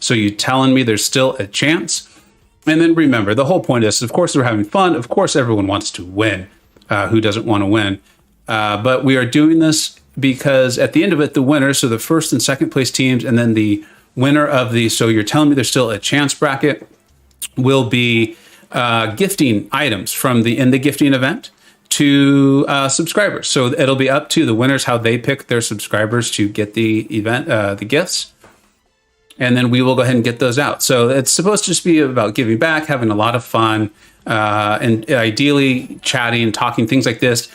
so you telling me there's still a chance. And then remember, the whole point is, of course, we're having fun. Of course, everyone wants to win. Who doesn't want to win? But we are doing this because at the end of it, the winner, so the first and second place teams, and then the winner of the so you're telling me there's still a chance bracket will be gifting items in the gifting event to subscribers. So it'll be up to the winners how they pick their subscribers to get the event, the gifts. And then we will go ahead and get those out. So it's supposed to just be about giving back, having a lot of fun, and ideally chatting, talking, things like this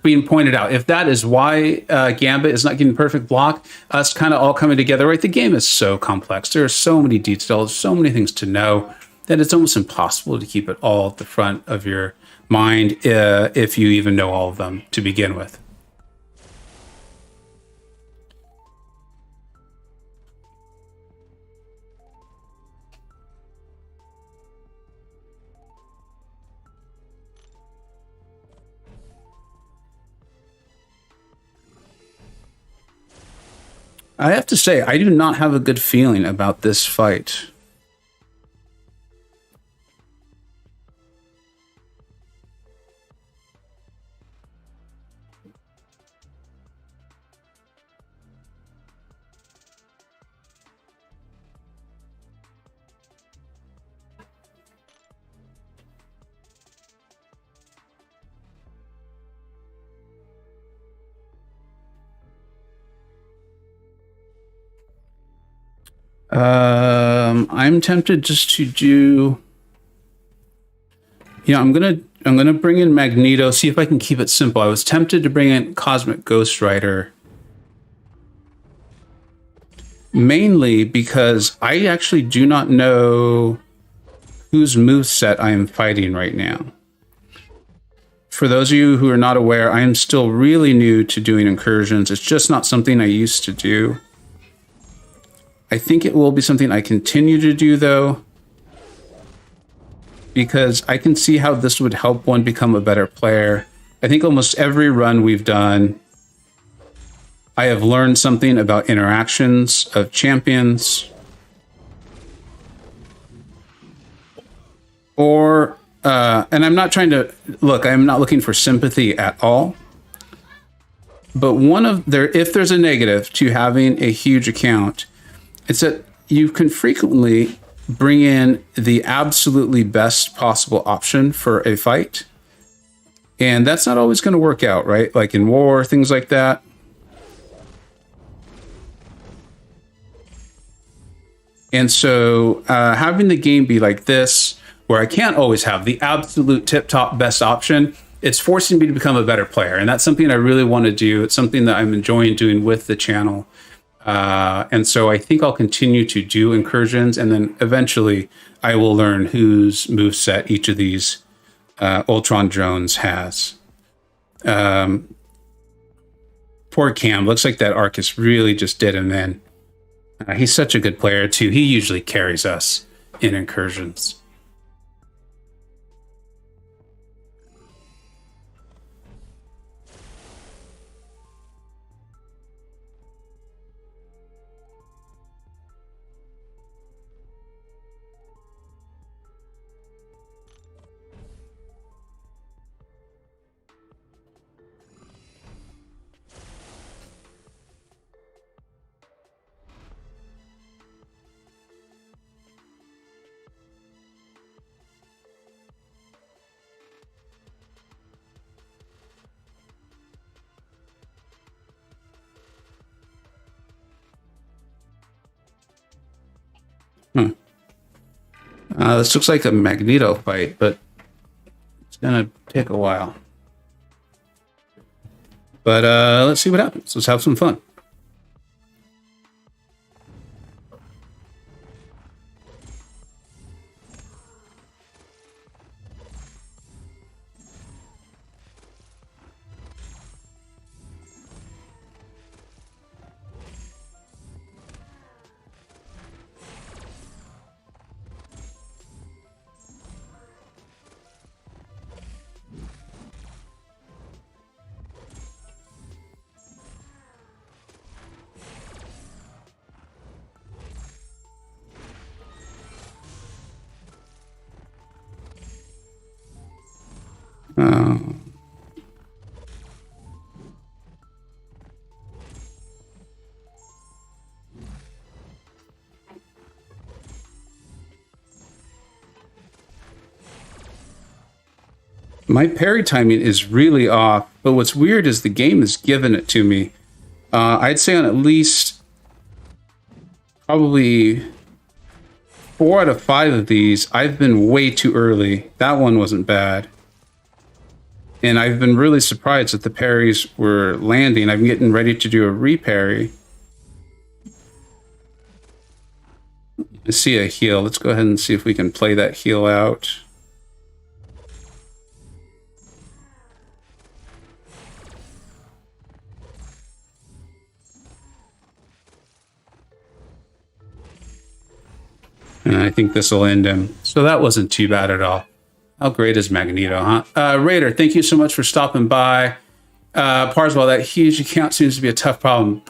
being pointed out. If that is why Gambit is not getting perfect block, us kind of all coming together, right? The game is so complex. There are so many details, so many things to know that it's almost impossible to keep it all at the front of your mind if you even know all of them to begin with. I have to say, I do not have a good feeling about this fight. I'm tempted just to do, I'm gonna bring in Magneto, see if I can keep it simple. I was tempted to bring in Cosmic Ghostrider, mainly because I actually do not know whose moveset I am fighting right now. For those of you who are not aware, I am still really new to doing incursions. It's just not something I used to do. I think it will be something I continue to do, though, because I can see how this would help one become a better player. I think almost every run we've done, I have learned something about interactions of champions, or, and I'm not trying to, look, I'm not looking for sympathy at all, but if there's a negative to having a huge account, it's that you can frequently bring in the absolutely best possible option for a fight. And that's not always going to work out, right? Like in war, things like that. And so having the game be like this, where I can't always have the absolute tip-top best option, it's forcing me to become a better player. And that's something I really want to do. It's something that I'm enjoying doing with the channel. And so I think I'll continue to do incursions, and then eventually I will learn whose moveset each of these Ultron drones has. Poor Cam. Looks like that Arcus really just did him in. He's such a good player, too. He usually carries us in incursions. This looks like a Magneto fight, but it's gonna take a while. But let's see what happens. Let's have some fun. My parry timing is really off, but what's weird is the game has given it to me. I'd say on at least probably 4 out of 5 of these, I've been way too early. That one wasn't bad. And I've been really surprised that the parries were landing. I'm getting ready to do a reparry. I see a heal. Let's go ahead and see if we can play that heal out. And I think this will end him. So that wasn't too bad at all. How great is Magneto, huh? Raider, thank you so much for stopping by. Parswell, that huge account seems to be a tough problem.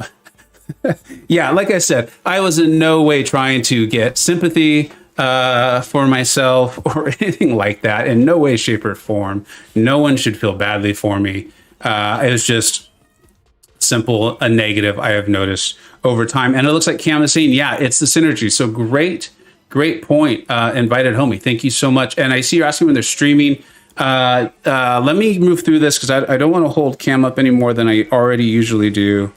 Yeah, like I said, I was in no way trying to get sympathy for myself or anything like that. In no way, shape, or form. No one should feel badly for me. It was just simple, a negative I have noticed over time. And it looks like Cam is saying, yeah, it's the synergy. So great point, Invited Homie. Thank you so much. And I see you're asking when they're streaming. Let me move through this because I don't want to hold Cam up any more than I already usually do.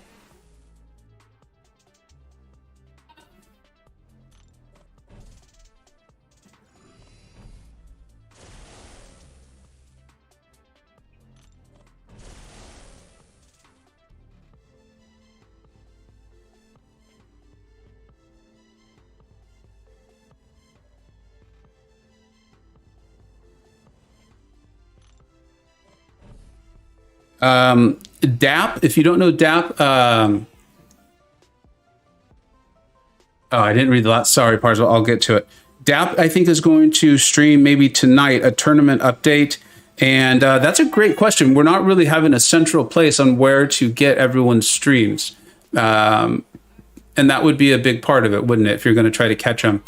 DAP, if you don't know DAP, oh, I didn't read the last. Sorry, Parswell. I'll get to it. DAP, I think, is going to stream maybe tonight a tournament update. And that's a great question. We're not really having a central place on where to get everyone's streams. And that would be a big part of it, wouldn't it, if you're going to try to catch them.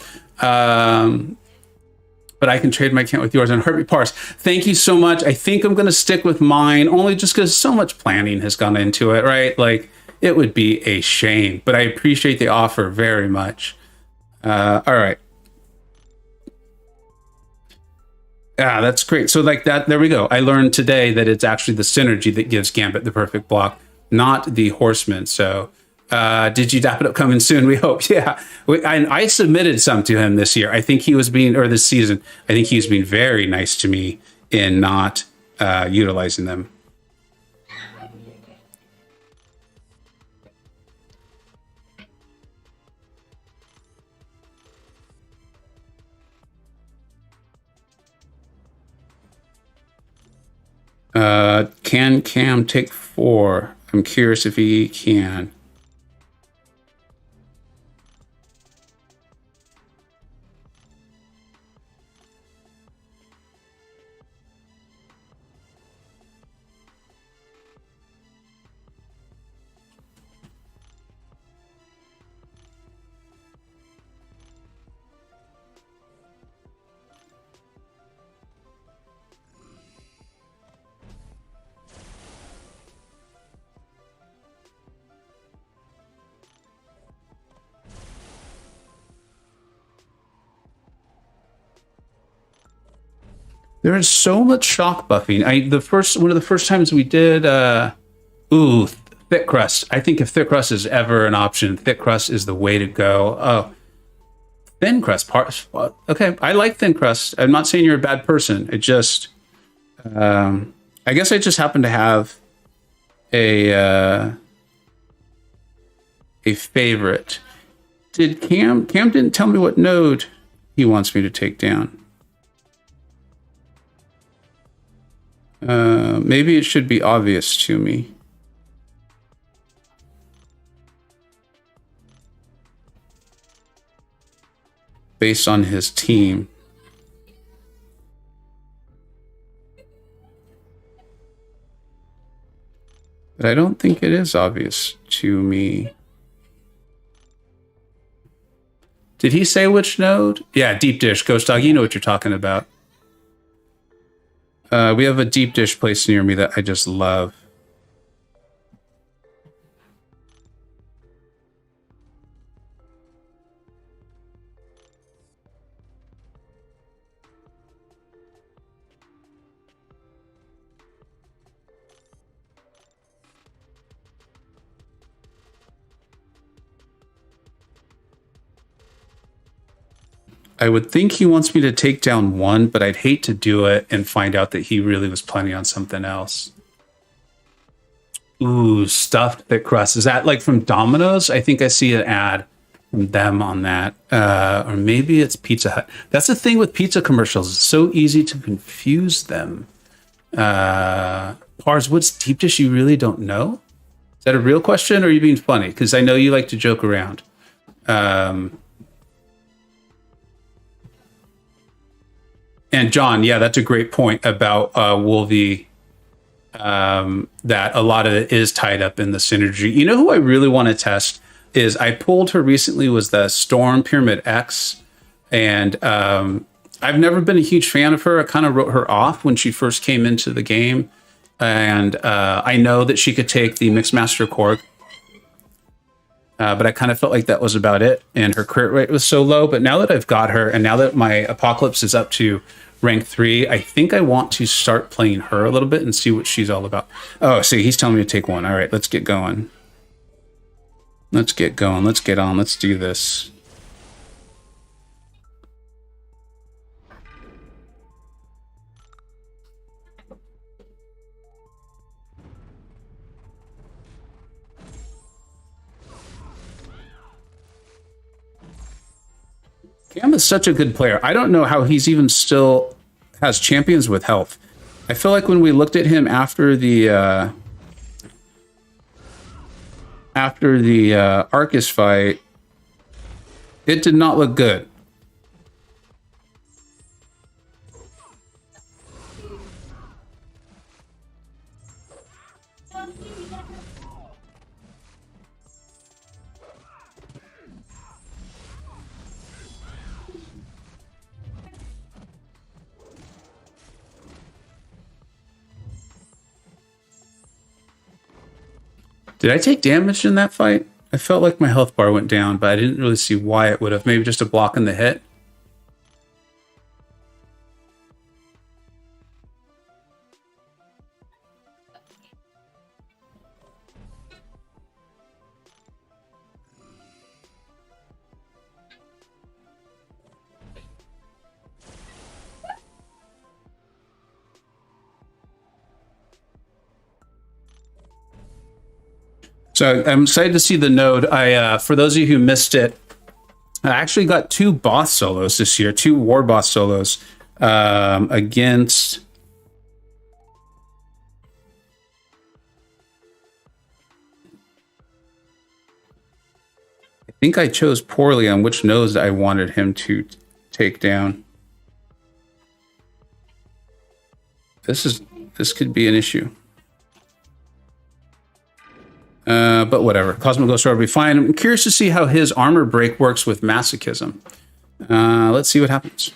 But I can trade my account with yours and Herbie Parse. Thank you so much. I think I'm going to stick with mine only just because so much planning has gone into it, right? Like, it would be a shame, but I appreciate the offer very much. All right. Yeah, that's great. So like that, there we go. I learned today that it's actually the synergy that gives Gambit the perfect block, not the Horseman. So did you dap it up coming soon? We hope. Yeah. I submitted some to him this year. I think he was being, or this season, I think he's been very nice to me in not utilizing them. Can Cam take 4? I'm curious if he can. There is so much shock buffing. One of the first times we did thick crust. I think if thick crust is ever an option, thick crust is the way to go. Oh, thin crust. Okay, I like thin crust. I'm not saying you're a bad person. It just, I guess I just happen to have a favorite. Did Cam didn't tell me what node he wants me to take down. Maybe it should be obvious to me. Based on his team. But I don't think it is obvious to me. Did he say which node? Yeah, deep dish. Ghost Dog, you know what you're talking about. We have a deep dish place near me that I just love. I would think he wants me to take down one, but I'd hate to do it and find out that he really was planning on something else. Ooh, stuffed thick crust. Is that like from Domino's? I think I see an ad from them on that. Or maybe it's Pizza Hut. That's the thing with pizza commercials. It's so easy to confuse them. Pars, what's deep dish you really don't know? Is that a real question or are you being funny? Because I know you like to joke around. And John, yeah, that's a great point about Wolvie. That a lot of it is tied up in the synergy. You know who I really want to test is I pulled her recently was the Storm Pyramid X. And I've never been a huge fan of her. I kind of wrote her off when she first came into the game. And I know that she could take the Mixmaster Korg. But I kind of felt like that was about it. And her crit rate was so low. But now that I've got her, and now that my Apocalypse is up to rank 3, I think I want to start playing her a little bit and see what she's all about. Oh, see, he's telling me to take one. All right, let's get going. Let's get going. Let's get on. Let's do this. Cam is such a good player. I don't know how he's even still has champions with health. I feel like when we looked at him after the Arcus fight, it did not look good. Did I take damage in that fight? I felt like my health bar went down, but I didn't really see why it would have. Maybe just a block in the hit. So I'm excited to see the node. For those of you who missed it, I actually got 2 boss solos this year, 2 war boss solos against. I think I chose poorly on which nodes I wanted him to take down. This could be an issue. But whatever. Cosmic Ghostrider will be fine. I'm curious to see how his armor break works with masochism. Let's see what happens.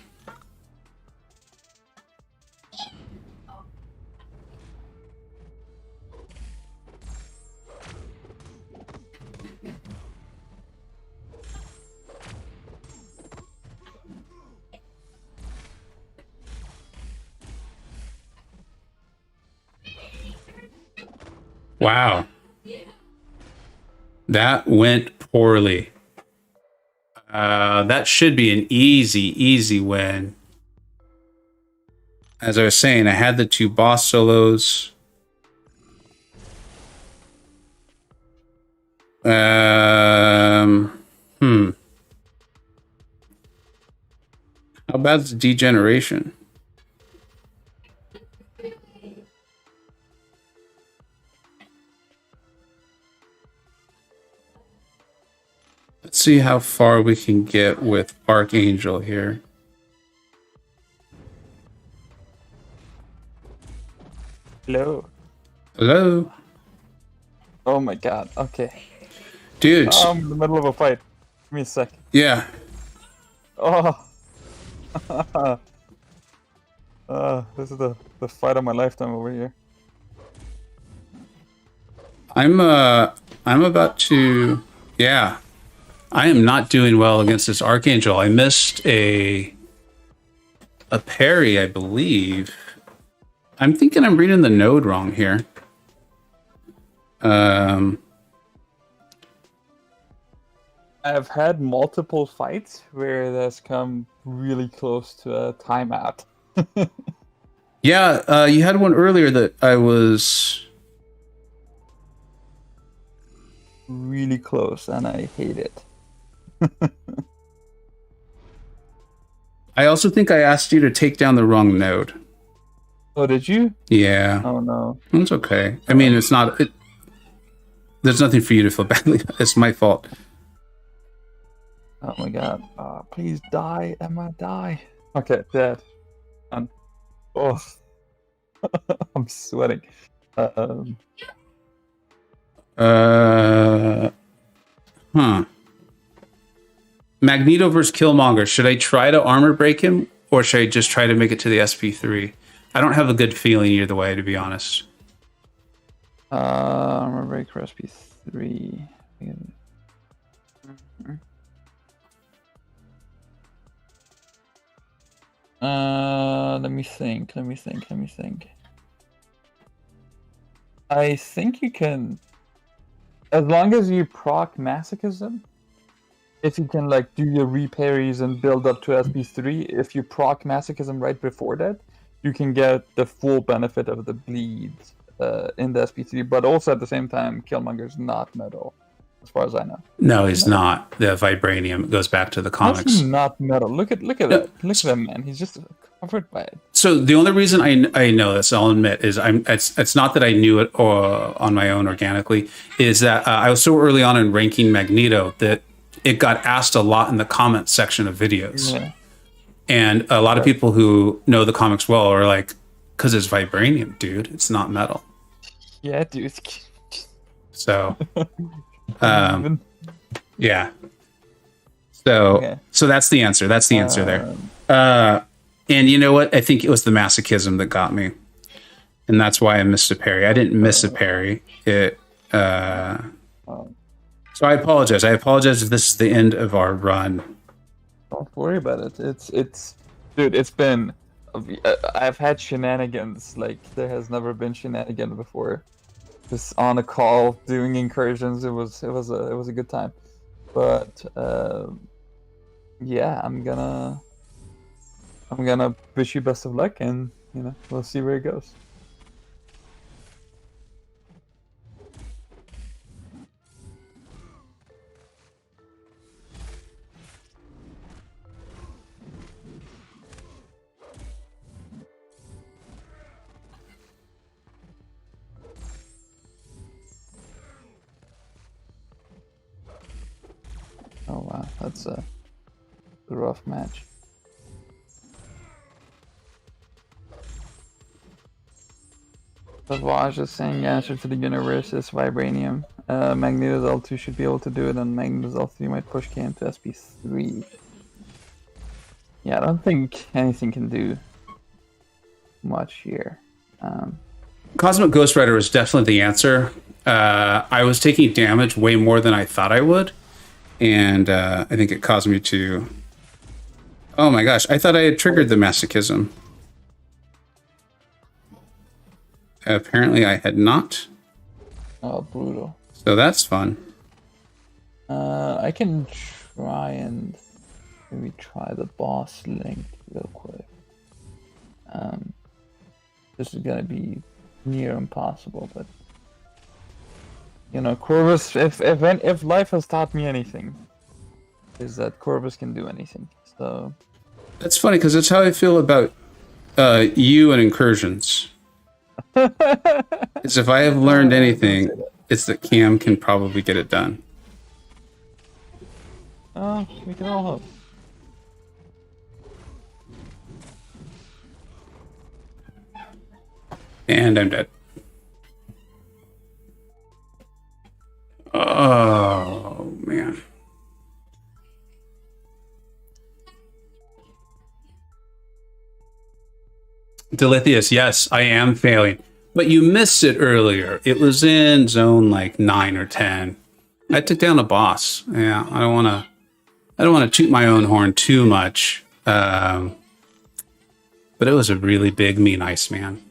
Wow. That went poorly. That should be an easy win. As I was saying, I had the 2 boss solos. How about the degeneration? Let's see how far we can get with Archangel here. Hello. Hello. Oh my god. Okay. Dude. I'm in the middle of a fight. Give me a sec. Yeah. Oh. This is the fight of my lifetime over here. I'm about to. Yeah. I am not doing well against this Archangel. I missed a parry, I believe. I'm thinking I'm reading the node wrong here. I've had multiple fights where it has come really close to a timeout. Yeah, you had one earlier that I was really close, and I hate it. I also think I asked you to take down the wrong node. Oh, did you? Yeah. Oh no. It's okay. I mean, it's not. There's nothing for you to feel badly. It's my fault. Oh my god. Please die, Emma, die. Okay, dead. Oh. I'm sweating. Magneto versus Killmonger. Should I try to armor break him, or should I just try to make it to the SP3? I don't have a good feeling either way, to be honest. Armor break for SP3. Let me think. I think you can, as long as you proc masochism, if you can like do your reparries and build up to SP3, if you proc masochism right before that, you can get the full benefit of the bleed in the SP3, but also at the same time, Killmonger's not metal, as far as I know. No, he's not. The vibranium goes back to the comics. How's he not metal? Look at that. Look at him, man. He's just covered by it. So the only reason I know this, I'll admit, is it's not that I knew it on my own organically. Is that I was so early on in ranking Magneto that it got asked a lot in the comment section of videos, and a lot of people who know the comics well are like, "Because it's vibranium, dude. It's not metal." Yeah, dude. So, yeah. So that's the answer. That's the answer there. And you know what? I think it was the masochism that got me, and that's why I missed a parry. I didn't miss a parry. So I apologize. I apologize if this is the end of our run. Don't worry about it. It's dude. It's been. I've had shenanigans like there has never been shenanigans before. Just on a call doing incursions. It was a good time, but yeah, I'm gonna wish you best of luck, and we'll see where it goes. Oh wow, that's a rough match. But Vaj is saying answer to the universe is vibranium. Magneto's L2 should be able to do it, and Magneto's L3 might push Cam to SP3. Yeah, I don't think anything can do much here. Cosmic Ghostrider was definitely the answer. I was taking damage way more than I thought I would, and I think it caused me to... Oh my gosh, I thought I had triggered the masochism. Apparently I had not. Oh, brutal. So that's fun. I can try and maybe try the boss link real quick. This is gonna be near impossible, but Corvus. If life has taught me anything, is that Corvus can do anything. So that's funny because that's how I feel about you and Incursions. It's if I have learned anything, it's that Cam can probably get it done. We can all hope. And I'm dead. Oh, man. Delithius, yes, I am failing. But you missed it earlier. It was in zone like 9 or 10. I took down a boss. Yeah, I don't want to toot my own horn too much. But it was a really big, mean Iceman.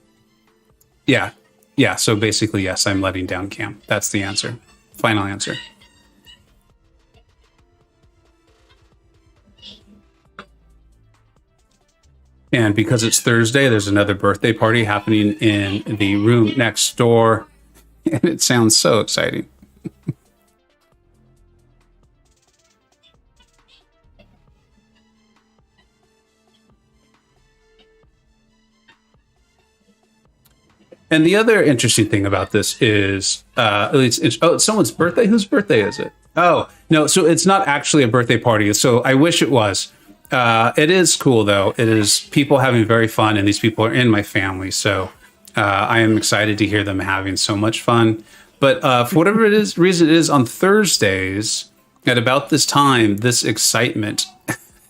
Yeah. Yeah, so basically, yes, I'm letting down Cam. That's the answer. Final answer. And because it's Thursday, there's another birthday party happening in the room next door. And it sounds so exciting. And the other interesting thing about this is, it's someone's birthday. Whose birthday is it? Oh, no. So it's not actually a birthday party. So I wish it was. It is cool, though. It is people having very fun, and these people are in my family. So I am excited to hear them having so much fun. But for whatever reason it is, on Thursdays at about this time, this excitement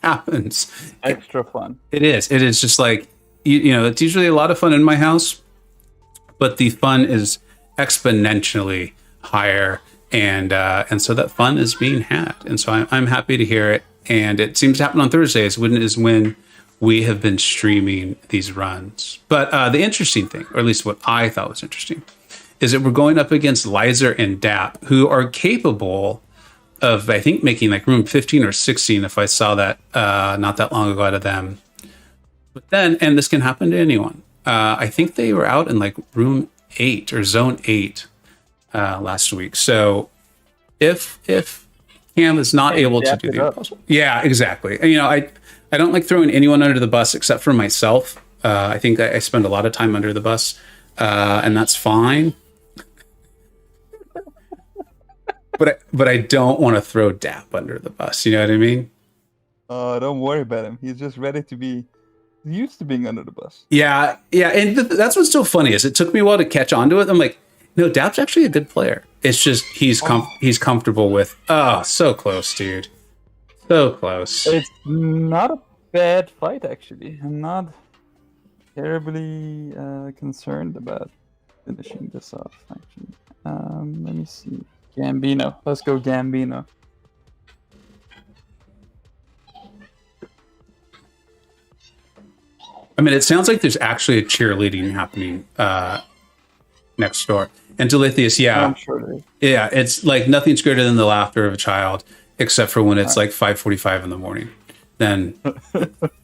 happens. Extra fun. It is. It is just like, you know, it's usually a lot of fun in my house, but the fun is exponentially higher, and so that fun is being had, and so I'm happy to hear it. And it seems to happen on Thursdays, when we have been streaming these runs. But the interesting thing, or at least what I thought was interesting, is that we're going up against Lizer and Dap, who are capable of, I think, making like room 15 or 16. If I saw that not that long ago out of them, but then, and this can happen to anyone. I think they were out in like room 8 or zone 8 last week. So if Cam is not able to do the impossible, yeah, exactly. And, you know, I don't like throwing anyone under the bus except for myself. I think I spend a lot of time under the bus, and that's fine. But I don't want to throw Dap under the bus. You know what I mean? Don't worry about him. He's just ready to be used to being under the bus. Yeah, and that's what's so funny is it took me a while to catch on to it. I'm like, no, Dap's actually a good player. It's just he's comfortable with. Oh, so close, dude. So close. It's not a bad fight, actually. I'm not terribly concerned about finishing this off, actually. Let me see. Gambino. Let's go Gambino. I mean, it sounds like there's actually a cheerleading happening next door. And Delithius, yeah. I'm sure there is. Yeah, it's like nothing's greater than the laughter of a child, except for when it's like 5:45 in the morning. Then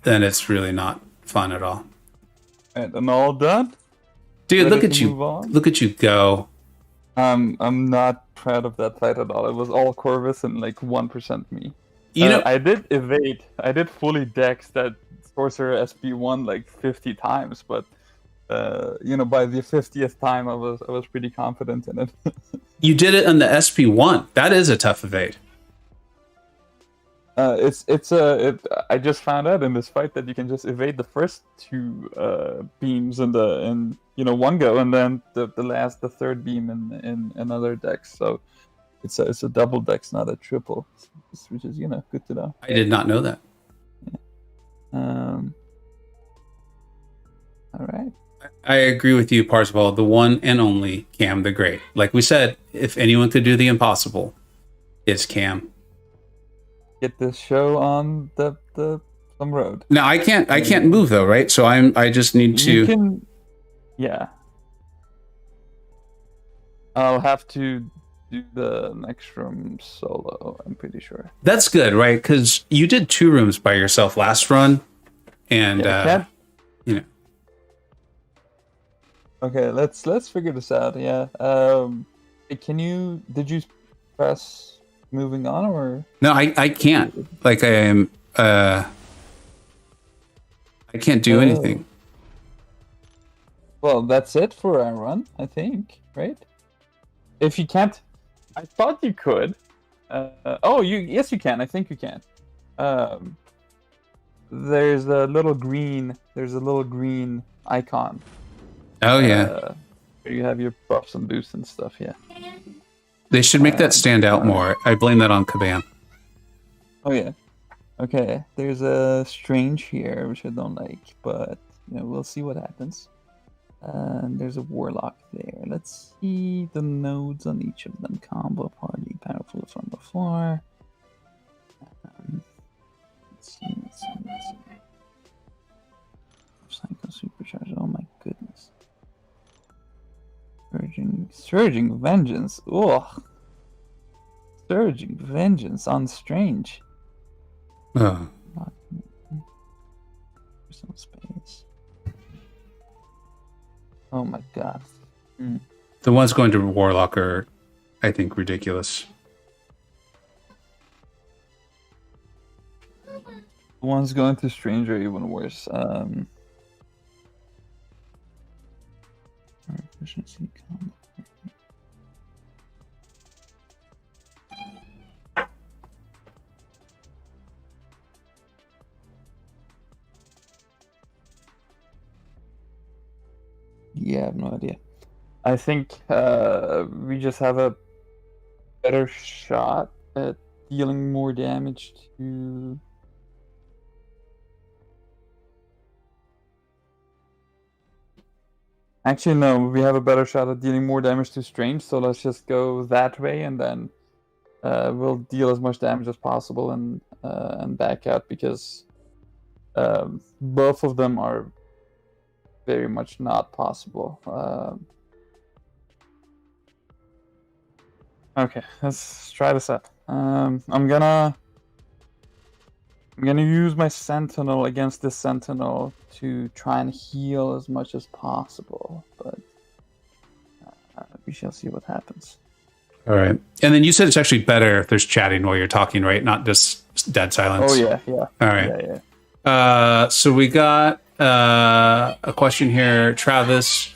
it's really not fun at all. And I'm all done. Dude, Ready look at to you. move on? Look at you go. I'm not proud of that fight at all. It was all Corvus and like 1% me. You know, I did evade. I did fully dex that Sorcerer SB1 like 50 times, but you know, by the 50th time, I was pretty confident in it. you did it on the SP1. That is a tough evade. I just found out in this fight that you can just evade the first 2 beams in you know, one go, and then the third beam in another dex. So it's a double dex, not a triple, which is, you know, good to know. I did not know that. All right. I agree with you, Parzival. The one and only Cam the Great. Like we said, if anyone could do the impossible, it's Cam. Get this show on some road. Now I can't move though, right? So I just need to. You can, yeah. I'll have to do the next room solo, I'm pretty sure. That's good, right? Because you did 2 rooms by yourself last run, and you know. Okay, let's figure this out. Yeah. Did you press moving on, or No, I can't. Like I am. I can't do anything. Well, that's it for our run, I think, right? If you can't, I thought you could. Yes, you can. I think you can. There's a little green icon. Oh yeah. Where you have your buffs and boosts and stuff. Yeah. They should make that stand out more. I blame that on Kaban. Oh yeah. Okay. There's a strange here, which I don't like, but you know, we'll see what happens. And there's a Warlock there. Let's see the nodes on each of them. Combo party, powerful from before. Let's see. Psycho supercharge. Oh my goodness. Surging vengeance. Ugh. Surging vengeance on strange. Oh. Some space. Oh my god. The ones going to Warlock are, I think, ridiculous. The ones going to Strange are even worse. Efficiency combo. Yeah, I have no idea. I think we just have a better shot at dealing more damage to... Actually, no, we have a better shot at dealing more damage to Strange, so let's just go that way, and then we'll deal as much damage as possible and back out, because both of them are very much not possible. Okay, let's try this out. I'm gonna use my Sentinel against this Sentinel to try and heal as much as possible, but we shall see what happens. All right. And then you said it's actually better if there's chatting while you're talking, right? Not just dead silence. Oh, yeah. All right. Yeah. So we got a question here. Travis,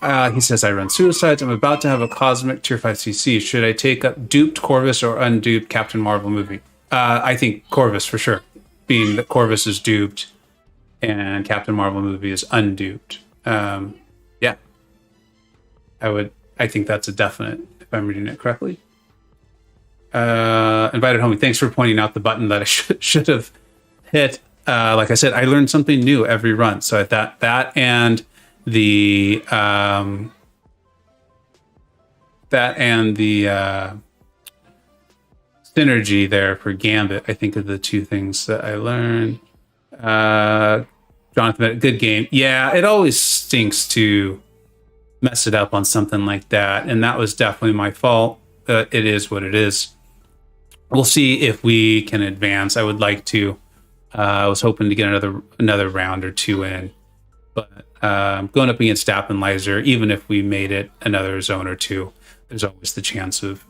he says, I run suicides. I'm about to have a cosmic tier 5 CC. Should I take up duped Corvus or unduped Captain Marvel movie? I think Corvus for sure, being that Corvus is duped and Captain Marvel movie is unduped. Yeah, I think that's a definite, if I'm reading it correctly. Invited homie, thanks for pointing out the button that I should have hit. Like I said, I learned something new every run. So that and the synergy there for Gambit, I think, are the two things that I learned. Jonathan, good game. Yeah, it always stinks to mess it up on something like that, and that was definitely my fault. It is what it is. We'll see if we can advance. I would like to. I was hoping to get another round or two in, but going up against Stapp and Lizer, even if we made it another zone or two, there's always the chance of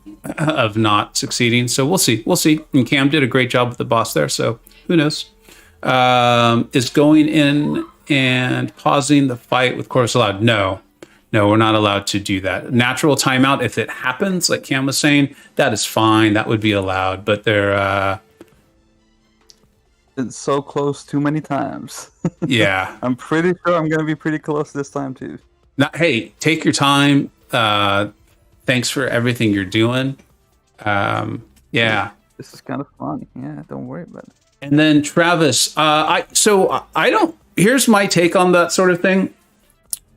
not succeeding. So we'll see. And Cam did a great job with the boss there, so who knows? Is going in and pausing the fight with Corvus allowed? No, we're not allowed to do that. Natural timeout, if it happens, like Cam was saying, that is fine. That would be allowed. But they're it's so close too many times. Yeah. I'm pretty sure I'm going to be pretty close this time too. Hey, take your time. Thanks for everything you're doing. Yeah. This is kind of fun. Yeah, don't worry about it. And then Travis, here's my take on that sort of thing.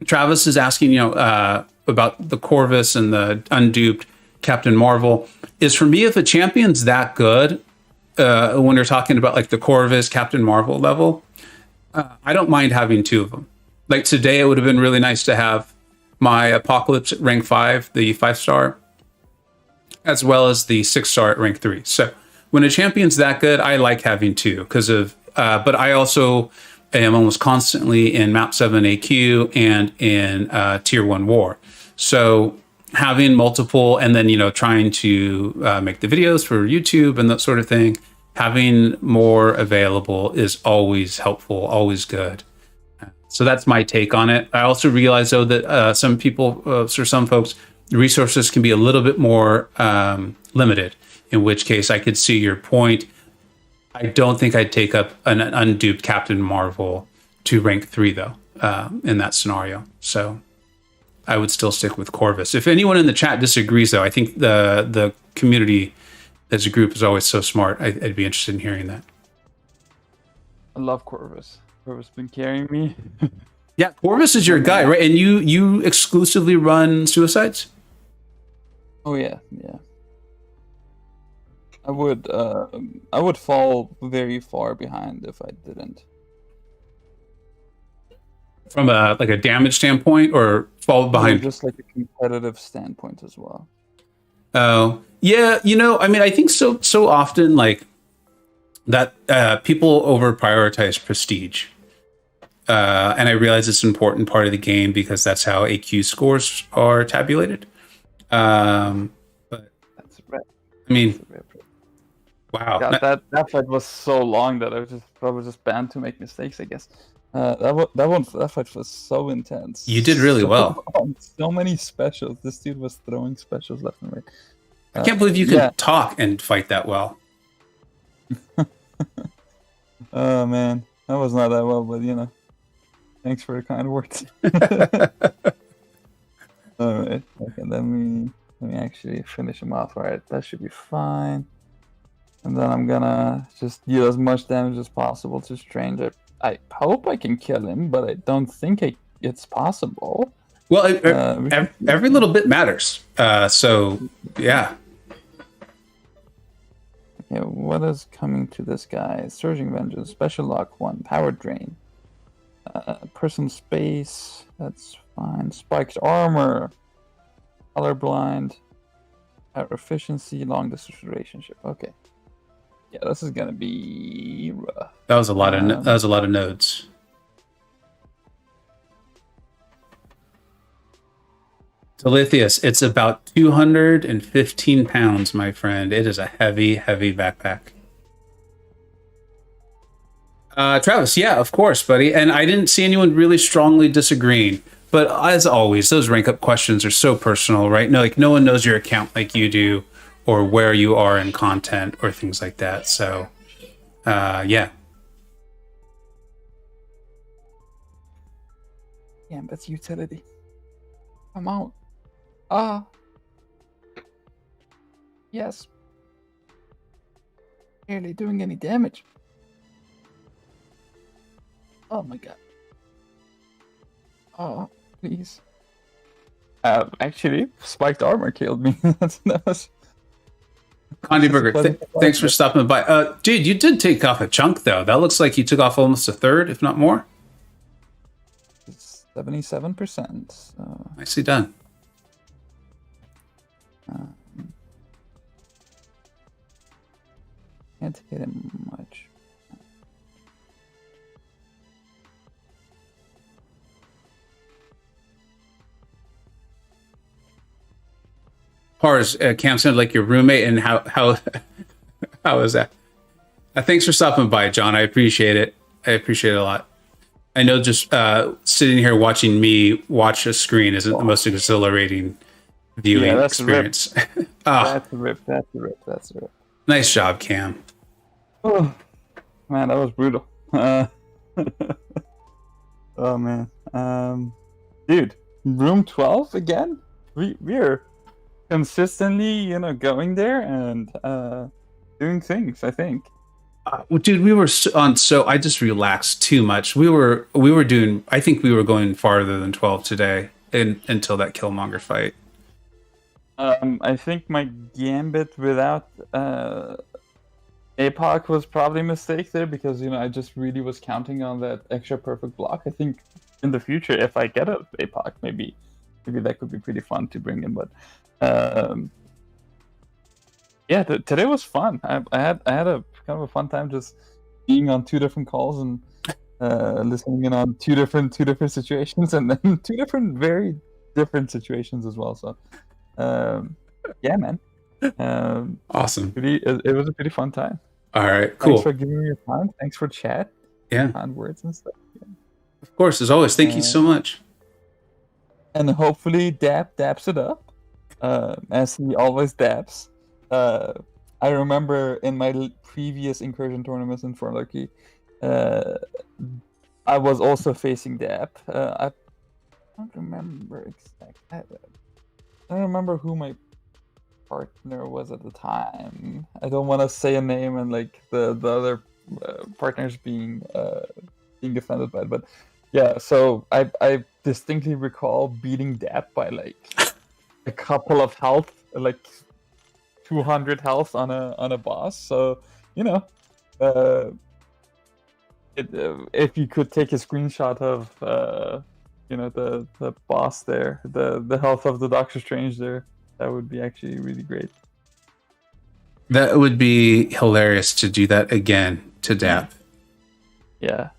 Travis is asking, about the Corvus and the unduped Captain Marvel. Is for me, if a champion's that good, when you're talking about like the Corvus Captain Marvel level, I don't mind having two of them. Like today, it would have been really nice to have my Apocalypse at rank 5, the 5-star, as well as the 6-star at rank 3. So when a champion's that good, I like having two because of, but I also am almost constantly in map 7 AQ and in tier 1 war. So having multiple and then, trying to make the videos for YouTube and that sort of thing, having more available is always helpful, always good. So that's my take on it. I also realize, though, that some people, or some folks, resources can be a little bit more limited, in which case I could see your point. I don't think I'd take up an unduped Captain Marvel to rank 3, though, in that scenario. So I would still stick with Corvus. If anyone in the chat disagrees, though, I think the community as a group is always so smart. I'd be interested in hearing that. I love Corvus. Corvus been carrying me. Yeah, Corvus is your guy, right? And you exclusively run suicides? Oh yeah. I would fall very far behind if I didn't. From a damage standpoint, or fall behind? Just like a competitive standpoint as well. Oh yeah, I think so often like that people over prioritize prestige, And I realize it's an important part of the game because that's how AQ scores are tabulated. But That's right. I mean, wow. God, that fight was so long that I was just bound to make mistakes, I guess. That fight was so intense. You did really well. Long. So many specials. This dude was throwing specials left and right. I can't believe you can talk and fight that well. Oh man, that was not that well, but thanks for the kind words. All right, okay, let me actually finish him off. All right, that should be fine. And then I'm gonna just deal as much damage as possible to Stranger. I hope I can kill him, but I don't think it's possible. Well, every little bit matters. So, yeah. Okay, what is coming to this guy? Surging Vengeance, Special Lock 1, Power Drain. Person Space, that's fine. Spiked Armor. Colorblind. Power Efficiency, Long Distance Relationship. Okay. Yeah, this is gonna be rough. That was a lot of nodes. Delithius, it's about 215 pounds, my friend. It is a heavy, heavy backpack. Travis, yeah, of course, buddy. And I didn't see anyone really strongly disagreeing. But as always, those rank up questions are so personal, right? No one knows your account like you do, or where you are in content, or things like that. So, yeah. Yeah, that's utility. Come out. Yes. Barely doing any damage. Oh my god. Oh, please. Actually, spiked armor killed me. that was... Condy Burger, thanks for stopping by. Dude, you did take off a chunk, though. That looks like you took off almost a third, if not more. 77%. So... Nicely done. Can't hit him much. Pars, Cam sounded like your roommate, and how is that? Thanks for stopping by, John. I appreciate it. I appreciate it a lot. I know just sitting here watching me watch a screen isn't the most exhilarating viewing experience. That's a rip. That's a rip. That's a rip. Nice job, Cam. Oh, man, that was brutal. Oh man, dude, room 12 again. We're consistently, going there and doing things. I think. Dude, we were I just relaxed too much. We were doing. I think we were going farther than 12 today, until that Killmonger fight. I think my gambit without APOC was probably a mistake there because I just really was counting on that extra perfect block. I think in the future, if I get a APOC, maybe that could be pretty fun to bring in. But yeah, today was fun. I had a kind of a fun time just being on two different calls and listening in on two different situations, and then two very different situations as well. So yeah, man. Awesome. It was a pretty fun time. All right, cool. Thanks for giving me your time. Thanks for chat. Yeah. And words and stuff. Yeah. Of course, as always. Thank you so much. And hopefully dabs it up, as he always dabs. I remember in my previous incursion tournaments in Warlock, I was also facing Dab. I don't remember exactly. I don't remember who my partner was at the time. I don't want to say a name and the other partners being offended by it, but yeah. So I distinctly recall beating Dab by a couple of health, 200 health on a boss. So if you could take a screenshot of the boss there, the health of the Doctor Strange there, that would be actually really great. That would be hilarious to do that again to Dap. Yeah.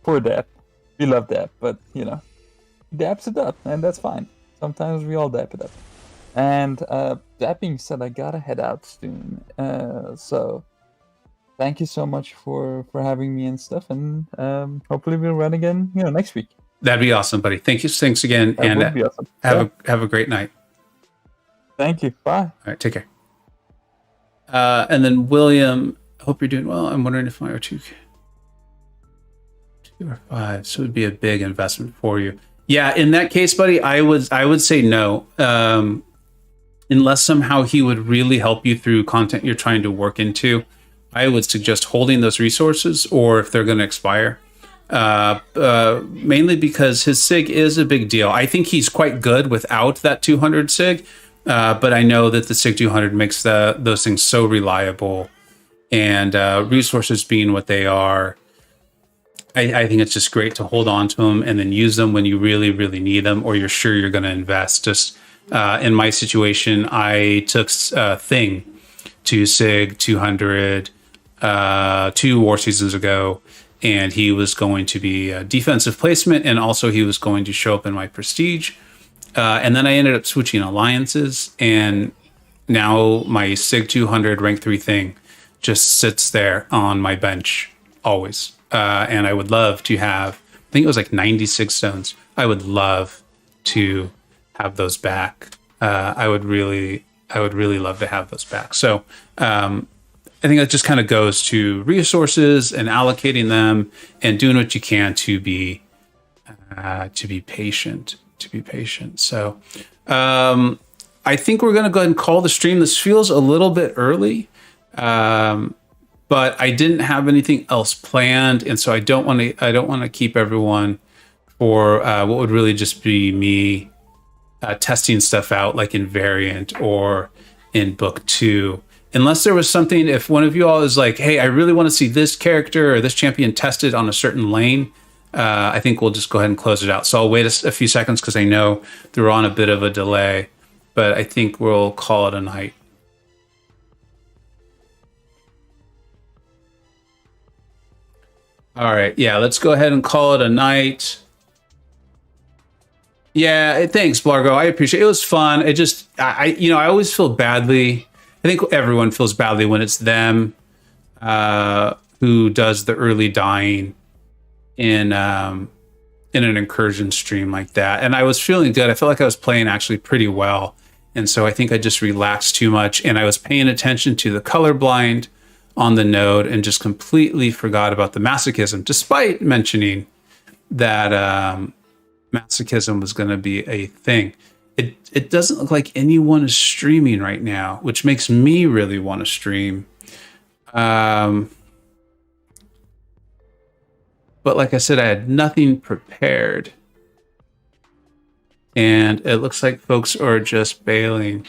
Poor Dap. We love Dap, but he daps it up, and that's fine. Sometimes we all dap it up. And that being said, I gotta head out soon. So thank you so much for having me and stuff, and hopefully we'll run again, next week. That'd be awesome, buddy. Thanks again, That and would be awesome. have a great night. Thank you. Bye. All right, take care. And then William, I hope you're doing well. I'm wondering if my R2 2 or 5, so it would be a big investment for you. Yeah, in that case, buddy, I would say no. Unless somehow he would really help you through content you're trying to work into, I would suggest holding those resources, or if they're going to expire. Mainly because his SIG is a big deal. I think he's quite good without that 200 SIG, but I know that the SIG 200 makes those things so reliable, and resources being what they are, I think it's just great to hold on to them and then use them when you really, really need them, or you're sure you're going to invest. Just in my situation, I took Thing to SIG 200 2 war seasons ago, and he was going to be a defensive placement, and also he was going to show up in my prestige. And then I ended up switching alliances, and now my SIG 200 rank 3 Thing just sits there on my bench always. And I would love to have, I think it was like 96 stones. I would love to have those back. I would really love to have those back. So I think that just kind of goes to resources and allocating them and doing what you can to be patient. So I think we're going to go ahead and call the stream. This feels a little bit early, but I didn't have anything else planned, and so I don't want to keep everyone for what would really just be me testing stuff out, like in Variant or in Book 2. Unless there was something, if one of you all is like, hey, I really want to see this character or this champion tested on a certain lane, I think we'll just go ahead and close it out. So I'll wait a few seconds because I know they're on a bit of a delay, but I think we'll call it a night. All right, yeah, let's go ahead and call it a night. Yeah, thanks, Blargo. I appreciate it. It was fun. It just, I always feel badly. I think everyone feels badly when it's them who does the early dying in an incursion stream like that. And I was feeling good. I felt like I was playing actually pretty well. And so I think I just relaxed too much, and I was paying attention to the colorblind on the node and just completely forgot about the masochism, despite mentioning that masochism was going to be a thing. It doesn't look like anyone is streaming right now, which makes me really want to stream. But like I said, I had nothing prepared, and it looks like folks are just bailing.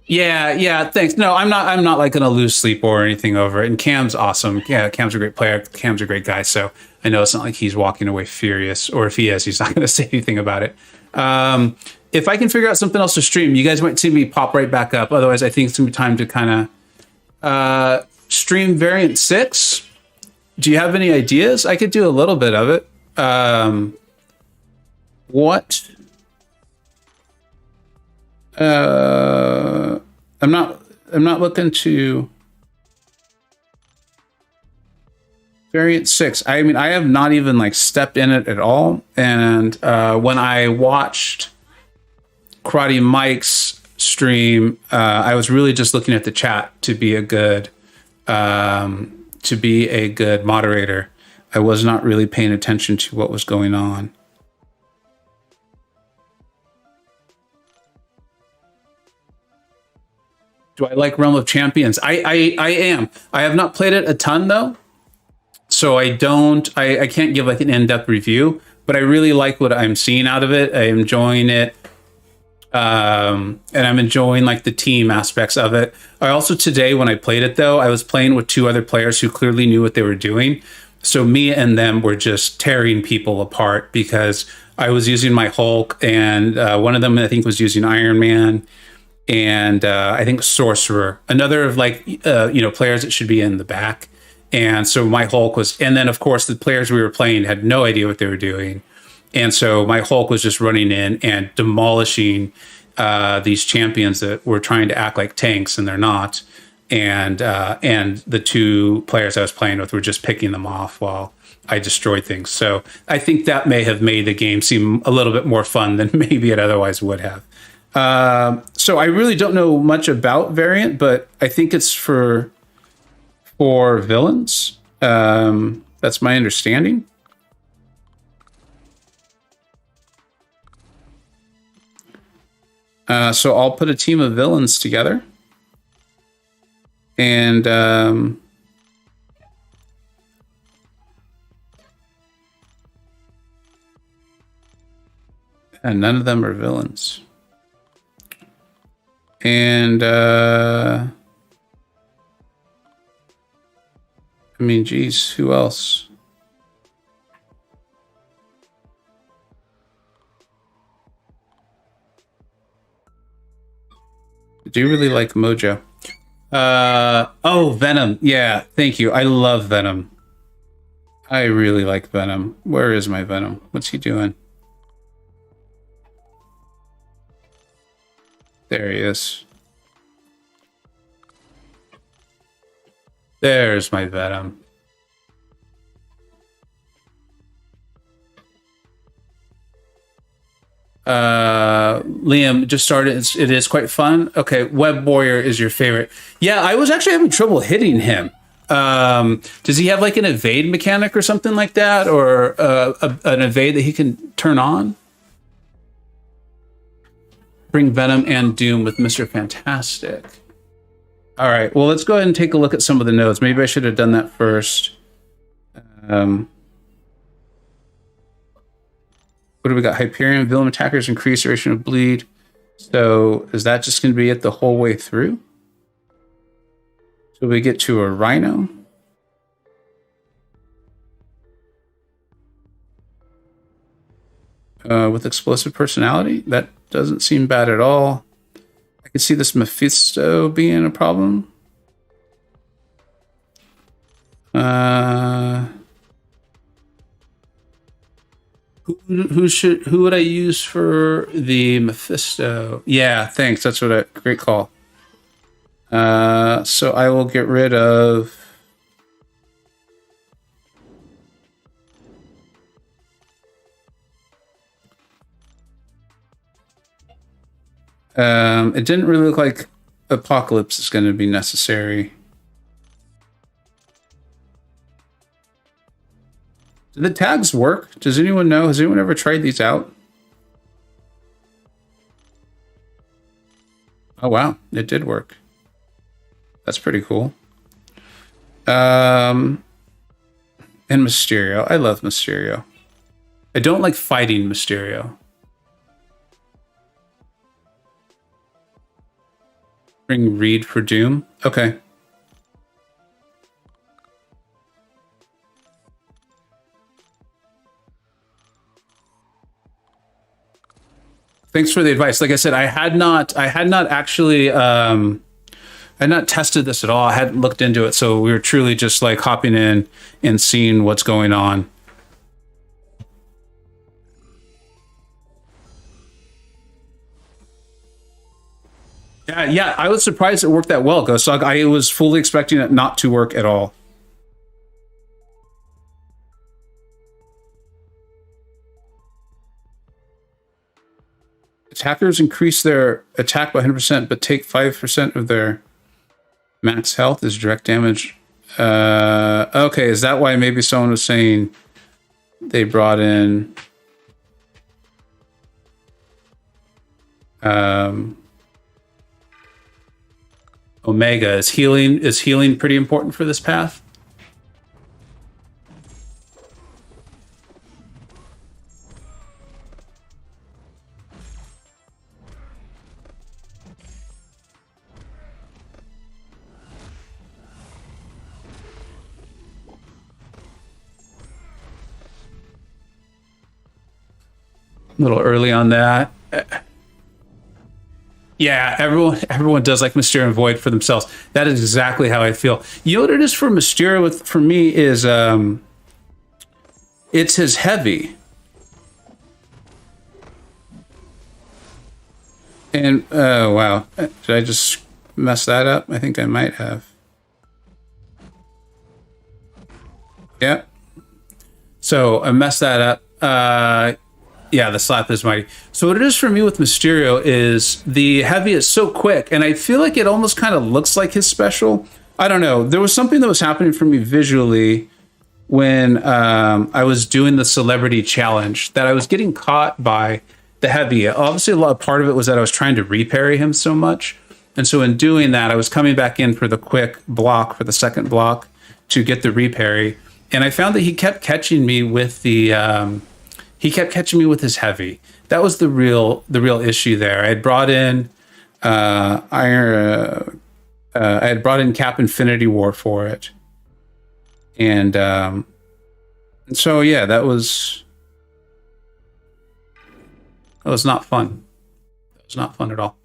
Yeah, thanks. No, I'm not like gonna lose sleep or anything over it. And Cam's awesome. Yeah, Cam's a great player. Cam's a great guy. So I know it's not like he's walking away furious, or if he is, he's not gonna say anything about it. If I can figure out something else to stream, you guys might see me pop right back up. Otherwise, I think it's gonna be time to kind of stream Variant 6. Do you have any ideas? I could do a little bit of it. What? I'm not looking to Variant 6. I mean, I have not even like stepped in it at all. And when I watched Karate Mike's stream, I was really just looking at the chat to be a good moderator. I was not really paying attention to what was going on. Do I like Realm of Champions? I am. I have not played it a ton though, so I can't give like an in-depth review, but I really like what I'm seeing out of it. I'm enjoying it. And I'm enjoying like the team aspects of it. I also, today when I played it though, I was playing with 2 other players who clearly knew what they were doing. So me and them were just tearing people apart because I was using my Hulk, and one of them I think was using Iron Man, and I think Sorcerer, another of like players that should be in the back. And so my Hulk was, and then of course the players we were playing had no idea what they were doing. And so my Hulk was just running in and demolishing these champions that were trying to act like tanks, and they're not. And the two players I was playing with were just picking them off while I destroyed things. So I think that may have made the game seem a little bit more fun than maybe it otherwise would have. So I really don't know much about Variant, but I think it's for villains. That's my understanding. So I'll put a team of villains together. And none of them are villains. And I mean, geez, who else? I do really like Mojo. Oh, Venom. Yeah, thank you. I love Venom. I really like Venom. Where is my Venom? What's he doing? There he is. There's my Venom. Liam just started. It is quite fun. Okay, Web Warrior is your favorite. Yeah, I was actually having trouble hitting him. Does he have like an evade mechanic or something like that, or an evade that he can turn on? Bring Venom and Doom with Mr. Fantastic. All right, well, let's go ahead and take a look at some of the nodes. Maybe I should have done that first. What do we got? Hyperion, villain attackers, increase duration of bleed. So is that just going to be it the whole way through? So we get to a Rhino. With explosive personality. That doesn't seem bad at all. I can see this Mephisto being a problem. Who would I use for the Mephisto? Yeah, thanks. That's what great call. So I will get rid of it didn't really look like Apocalypse is going to be necessary. Do the tags work? Does anyone know? Has anyone ever tried these out? Oh, wow. It did work. That's pretty cool. And Mysterio. I love Mysterio. I don't like fighting Mysterio. Bring Reed for Doom. Okay. Thanks for the advice. Like I said, I had not actually I had not tested this at all. I hadn't looked into it, so we were truly just like hopping in and seeing what's going on. Yeah, I was surprised it worked that well, Ghost. I was fully expecting it not to work at all. Attackers increase their attack by 100%, but take 5% of their max health as direct damage. Okay, is that why maybe someone was saying they brought in Omega? Is healing pretty important for this path? A little early on that. Yeah, everyone does like Mysterio and Void for themselves. That is exactly how I feel. You know what it is for Mysterio for me is it's his heavy. And oh wow. Did I just mess that up? I think I might have. Yeah. So I messed that up. Yeah, the slap is mighty. So what it is for me with Mysterio is the heavy is so quick, and I feel like it almost kind of looks like his special. I don't know. There was something that was happening for me visually when I was doing the celebrity challenge that I was getting caught by the heavy. Obviously, part of it was that I was trying to reparry him so much. And so in doing that, I was coming back in for the quick block, for the second block to get the reparry. And I found that he kept catching me with the... he kept catching me with his heavy. That was the real issue there. I had brought in I had brought in Cap Infinity War for it, and so yeah, that was not fun. That was not fun at all.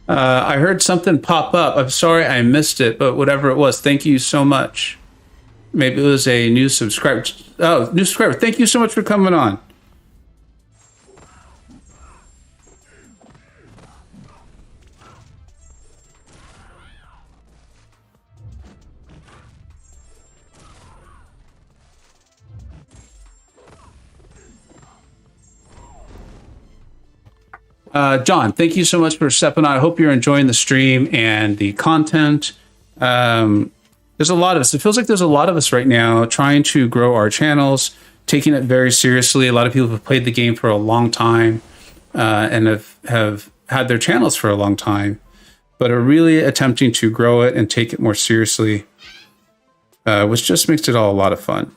I heard something pop up. I'm sorry I missed it, but whatever it was, thank you so much. Maybe it was a new subscriber. Oh, new subscriber. Thank you so much for coming on. John, thank you so much for stepping on. I hope you're enjoying the stream and the content. There's a lot of us. It feels like there's a lot of us right now trying to grow our channels, taking it very seriously. A lot of people have played the game for a long time and have had their channels for a long time, but are really attempting to grow it and take it more seriously, which just makes it all a lot of fun.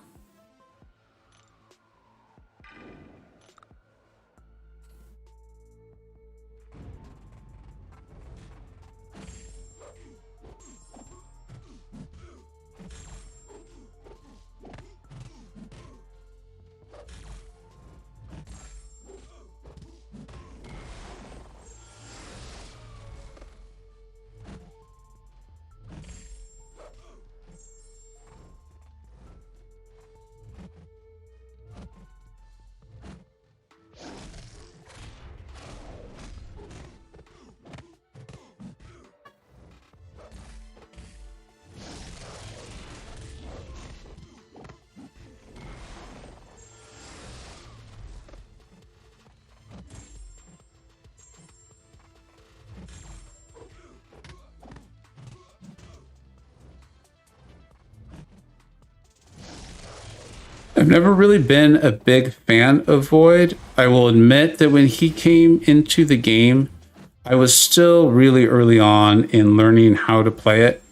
I've never really been a big fan of Void. I will admit that when he came into the game, I was still really early on in learning how to play it,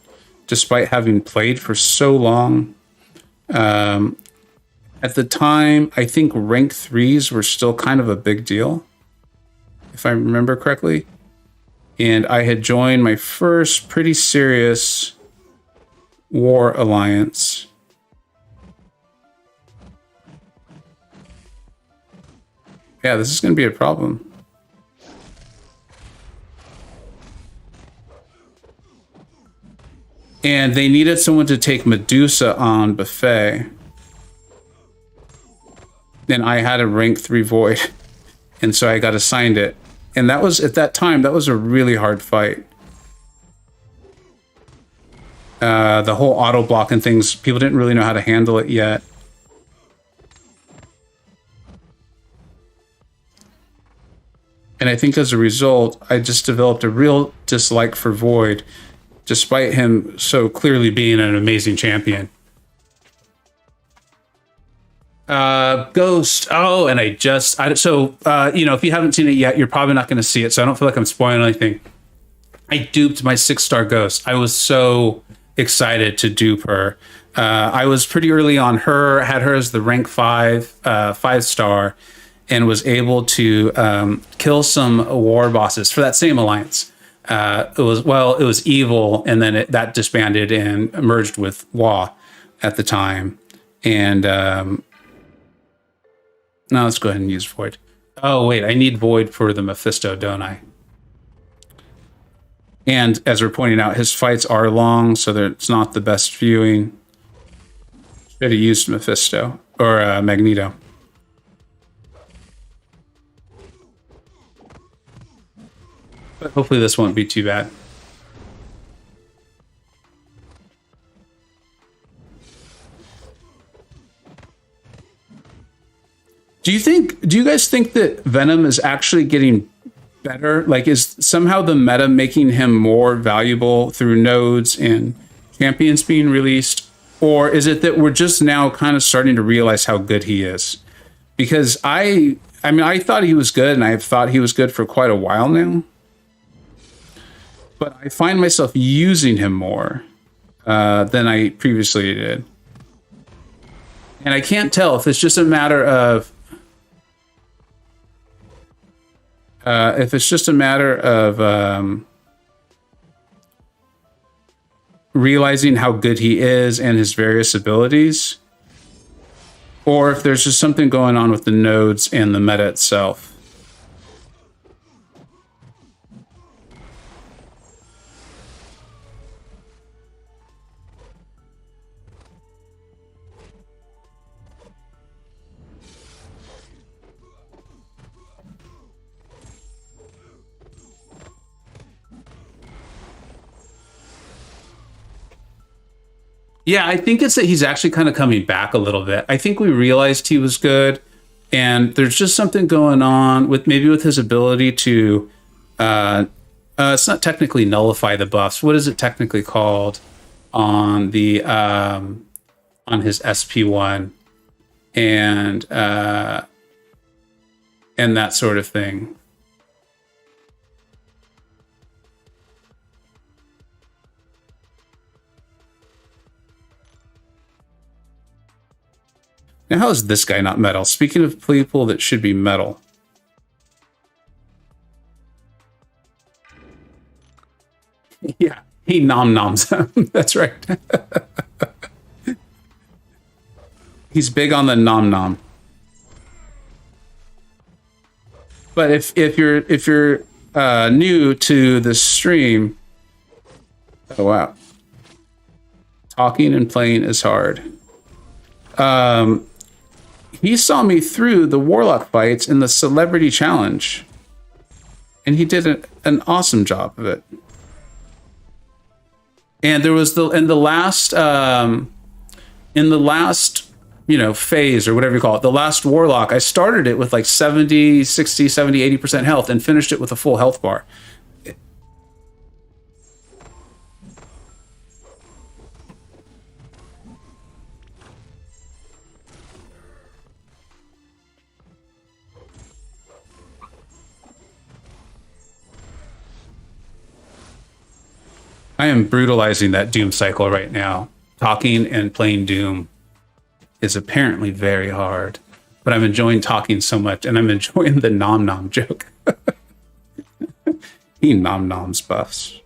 despite having played for so long. At the time, I think rank 3s were still kind of a big deal, if I remember correctly. And I had joined my first pretty serious war alliance. Yeah, this is going to be a problem. And they needed someone to take Medusa on Buffet. And I had a rank 3 Void. And so I got assigned it. And that was, at that time, that was a really hard fight. The whole auto block and things, people didn't really know how to handle it yet. And I think as a result, I just developed a real dislike for Void, despite him so clearly being an amazing champion. Ghost. Oh, and if you haven't seen it yet, you're probably not going to see it. So I don't feel like I'm spoiling anything. I duped my 6-star Ghost. I was so excited to dupe her. I was pretty early on her, had her as the rank 5-star, and was able to kill some war bosses for that same alliance. It was evil, and then that disbanded and merged with Wa at the time. And now let's go ahead and use Void. Oh, wait, I need Void for the Mephisto, don't I? And as we're pointing out, his fights are long, so it's not the best viewing. Should have used Mephisto or Magneto. But hopefully this won't be too bad. Do you guys think that Venom is actually getting better? Like, is somehow the meta making him more valuable through nodes and champions being released? Or is it that we're just now kind of starting to realize how good he is? Because I thought he was good, and I've thought he was good for quite a while now. But I find myself using him more than I previously did. And I can't tell if it's just a matter of realizing how good he is and his various abilities, or if there's just something going on with the nodes and the meta itself. Yeah, I think it's that he's actually kind of coming back a little bit. I think we realized he was good, and there's just something going on with his ability to it's not technically nullify the buffs. What is it technically called on the on his SP1 and that sort of thing. Now, how is this guy not metal? Speaking of people that should be metal. Yeah, he nom-noms him. That's right. He's big on the nom-nom. But if you're new to the stream, oh wow, talking and playing is hard. He saw me through the Warlock fights in the Celebrity Challenge, and he did an awesome job of it. And there was in the last phase, or whatever you call it, the last Warlock, I started it with like 70, 60, 70, 80% health and finished it with a full health bar. I am brutalizing that Doom cycle right now. Talking and playing Doom is apparently very hard, but I'm enjoying talking so much, and I'm enjoying the nom-nom joke. He nom-noms buffs.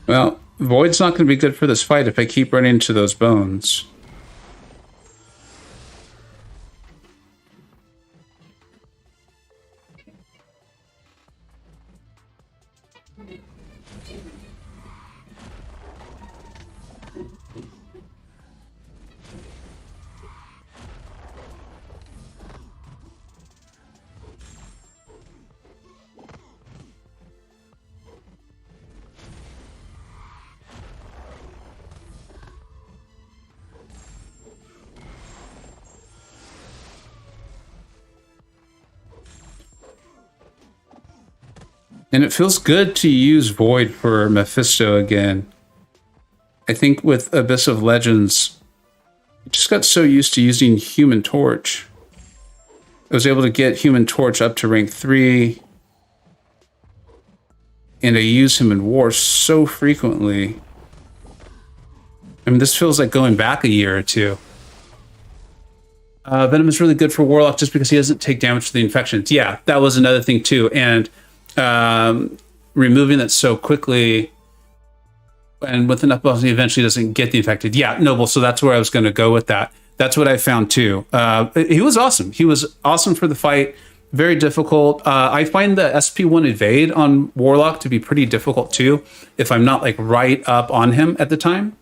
Well, Void's not going to be good for this fight if I keep running into those bones. And it feels good to use Void for Mephisto again. I think with Abyss of Legends, I just got so used to using Human Torch. I was able to get Human Torch up to rank 3. And I use him in War so frequently. I mean, this feels like going back a year or two. Venom is really good for Warlock just because he doesn't take damage to the infections. Yeah, that was another thing too. And removing that so quickly and with enough buffs, he eventually doesn't get the infected. Yeah, Noble. So that's where I was going to go with that. That's what I found too. He was awesome. He was awesome for the fight. Very difficult. I find the SP1 evade on Warlock to be pretty difficult too, if I'm not like right up on him at the time.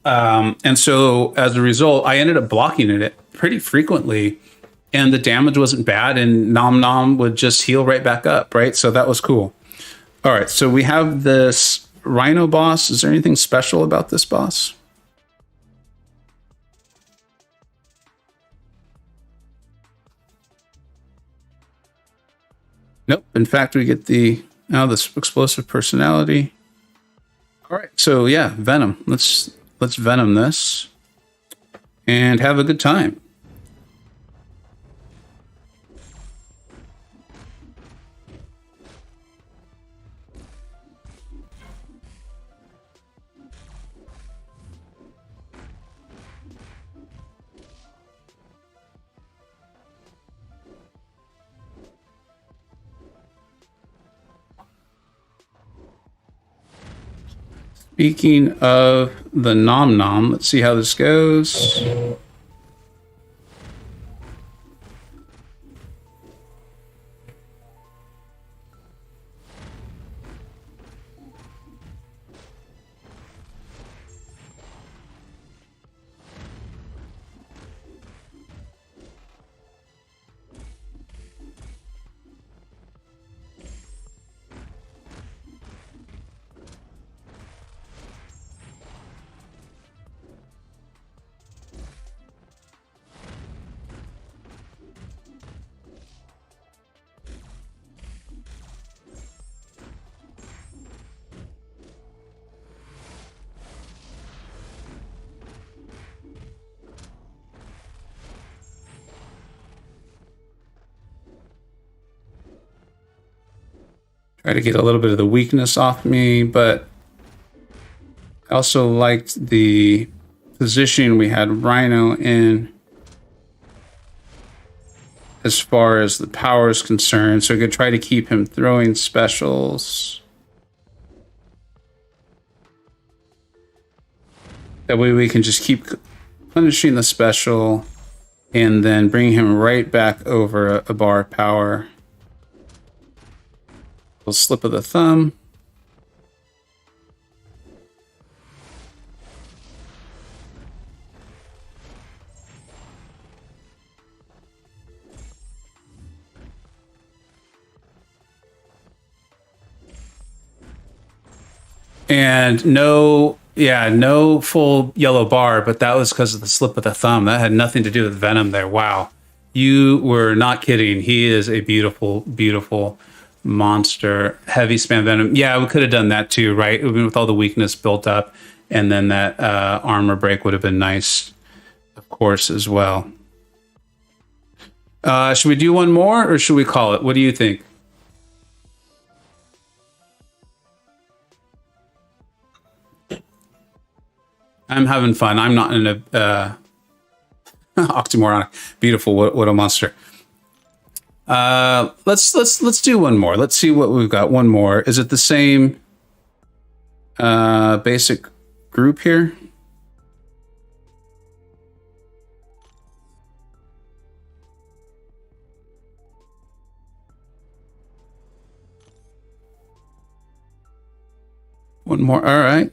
And so as a result, I ended up blocking it pretty frequently. And the damage wasn't bad, and Nom Nom would just heal right back up, right? So that was cool. All right, so we have this Rhino boss. Is there anything special about this boss? Nope. In fact, we get this explosive personality. All right, so yeah, Venom. Let's Venom this and have a good time. Speaking of the Nom Nom, let's see how this goes. Try to get a little bit of the weakness off me, but I also liked the position we had Rhino in as far as the power is concerned, so I could try to keep him throwing specials. That way we can just keep punishing the special and then bring him right back over a bar of power. A slip of the thumb. And no full yellow bar, but that was because of the slip of the thumb. That had nothing to do with Venom there. Wow. You were not kidding. He is a beautiful, beautiful monster. Heavy spam Venom. Yeah, we could have done that too, right? With all the weakness built up, and then that armor break would have been nice, of course, as well. Should we do one more, or should we call it? What do you think? I'm having fun. I'm not in a oxymoronic. Beautiful. What a monster. Let's do one more. Let's see what we've got. One more. Is it the same basic group here? One more. All right.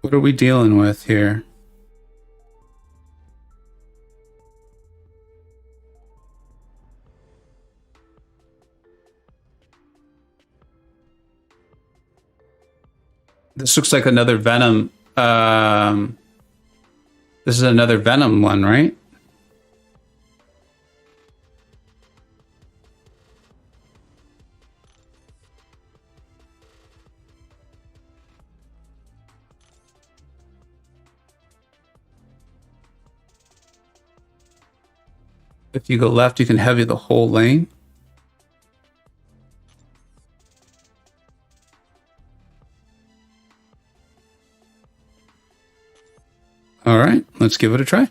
What are we dealing with here? This looks like another Venom. This is another Venom one, right? If you go left, you can heavy the whole lane. All right, let's give it a try.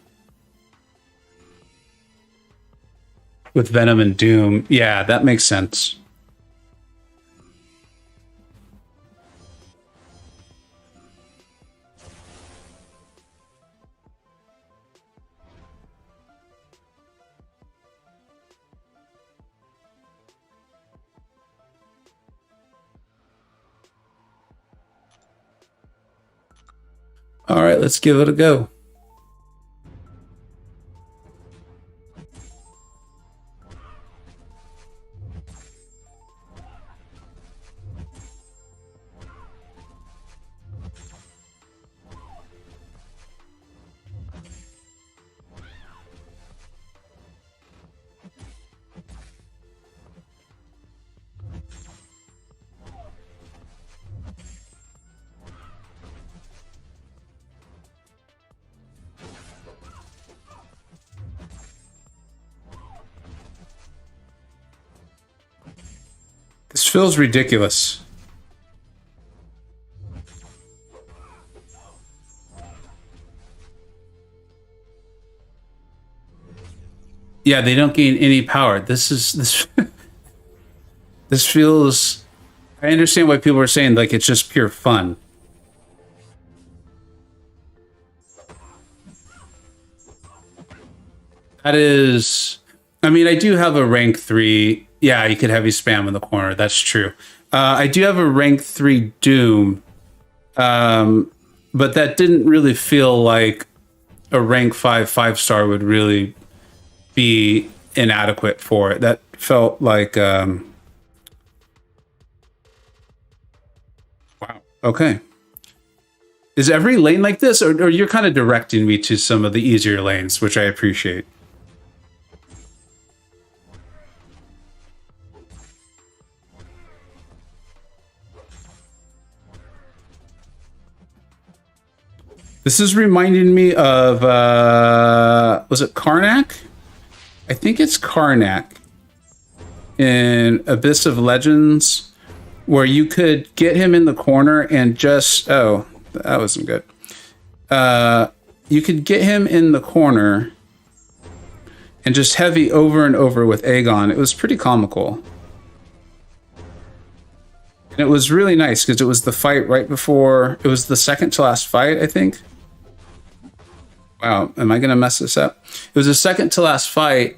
With Venom and Doom, yeah, that makes sense. All right, let's give it a go. This feels ridiculous. Yeah, they don't gain any power. This this feels. I understand why people are saying like it's just pure fun. That is. I mean, I do have a rank 3. Yeah, you could heavy spam in the corner. That's true. I do have a rank 3 Doom, but that didn't really feel like a rank 5 5-star would really be inadequate for it. That felt like wow. Okay. Is every lane like this, or you're kind of directing me to some of the easier lanes, which I appreciate. This is reminding me of, was it Karnak? I think it's Karnak in Abyss of Legends, where you could get him in the corner and just, oh, that wasn't good. You could get him in the corner and just heavy over and over with Aegon. It was pretty comical. And it was really nice because it was the fight right before, it was the second to last fight, I think. Wow, am I going to mess this up? It was the second to last fight,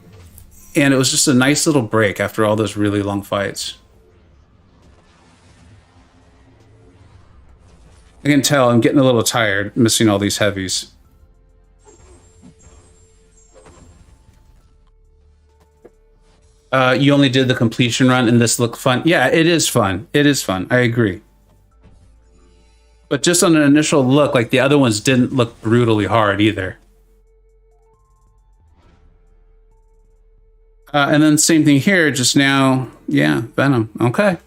and it was just a nice little break after all those really long fights. I can tell I'm getting a little tired missing all these heavies. You only did the completion run and this looked fun. Yeah, it is fun. It is fun. I agree. But just on an initial look, like the other ones didn't look brutally hard either. And then same thing here, just now. Yeah, Venom. Okay.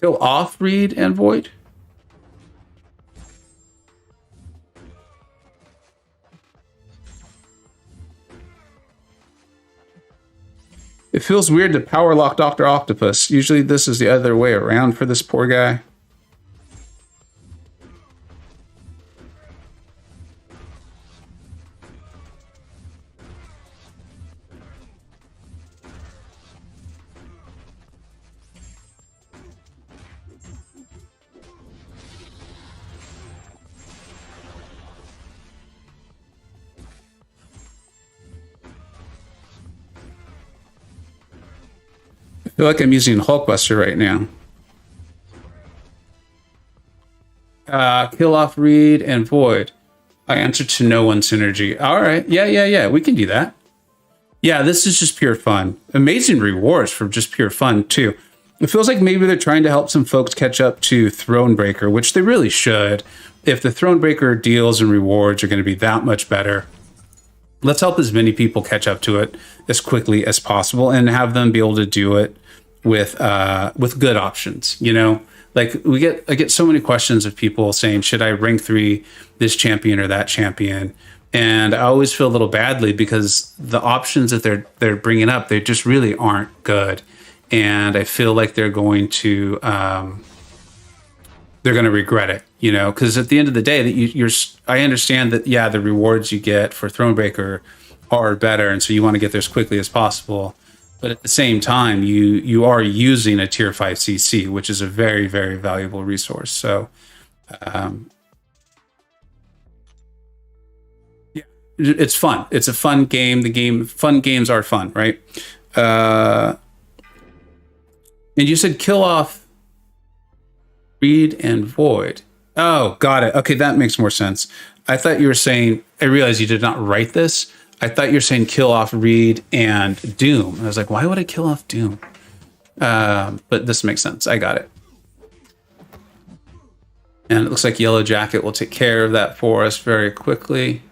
Kill off Reed and Void. It feels weird to power lock Dr. Octopus. Usually this is the other way around for this poor guy. feel like I'm using Hulkbuster right now. Kill off Reed and Void. I answer to no one synergy. All right. Yeah. We can do that. Yeah, this is just pure fun. Amazing rewards for just pure fun, too. It feels like maybe they're trying to help some folks catch up to Thronebreaker, which they really should. If the Thronebreaker deals and rewards are going to be that much better, let's help as many people catch up to it as quickly as possible and have them be able to do it with good options, you know? Like I get so many questions of people saying, should I rank 3 this champion or that champion? And I always feel a little badly because the options that they're bringing up, they just really aren't good. And I feel like they're going to regret it, you know, because at the end of the day, I understand that, yeah, the rewards you get for Thronebreaker are better. And so you want to get there as quickly as possible. But at the same time, you are using a tier 5 CC, which is a very, very valuable resource. So, yeah, it's fun. It's a fun game. Fun games are fun, right? And you said kill off Reed and Void. Oh, got it. Okay, that makes more sense. I thought you were saying, I realized you did not write this. I thought you were saying kill off Reed and Doom. I was like, why would I kill off Doom? But this makes sense. I got it. And it looks like Yellow Jacket will take care of that for us very quickly.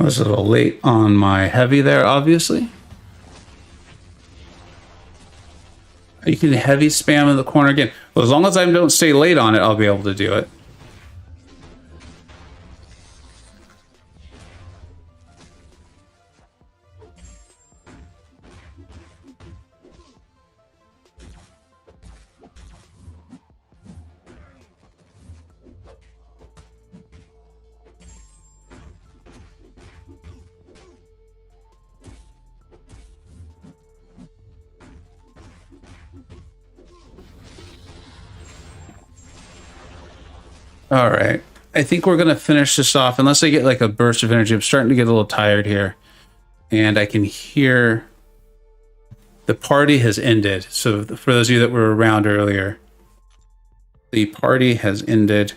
I was a little late on my heavy there, obviously. You can heavy spam in the corner again. Well, as long as I don't stay late on it, I'll be able to do it. All right. I think we're going to finish this off unless I get like a burst of energy. I'm starting to get a little tired here. And I can hear the party has ended. So for those of you that were around earlier, the party has ended.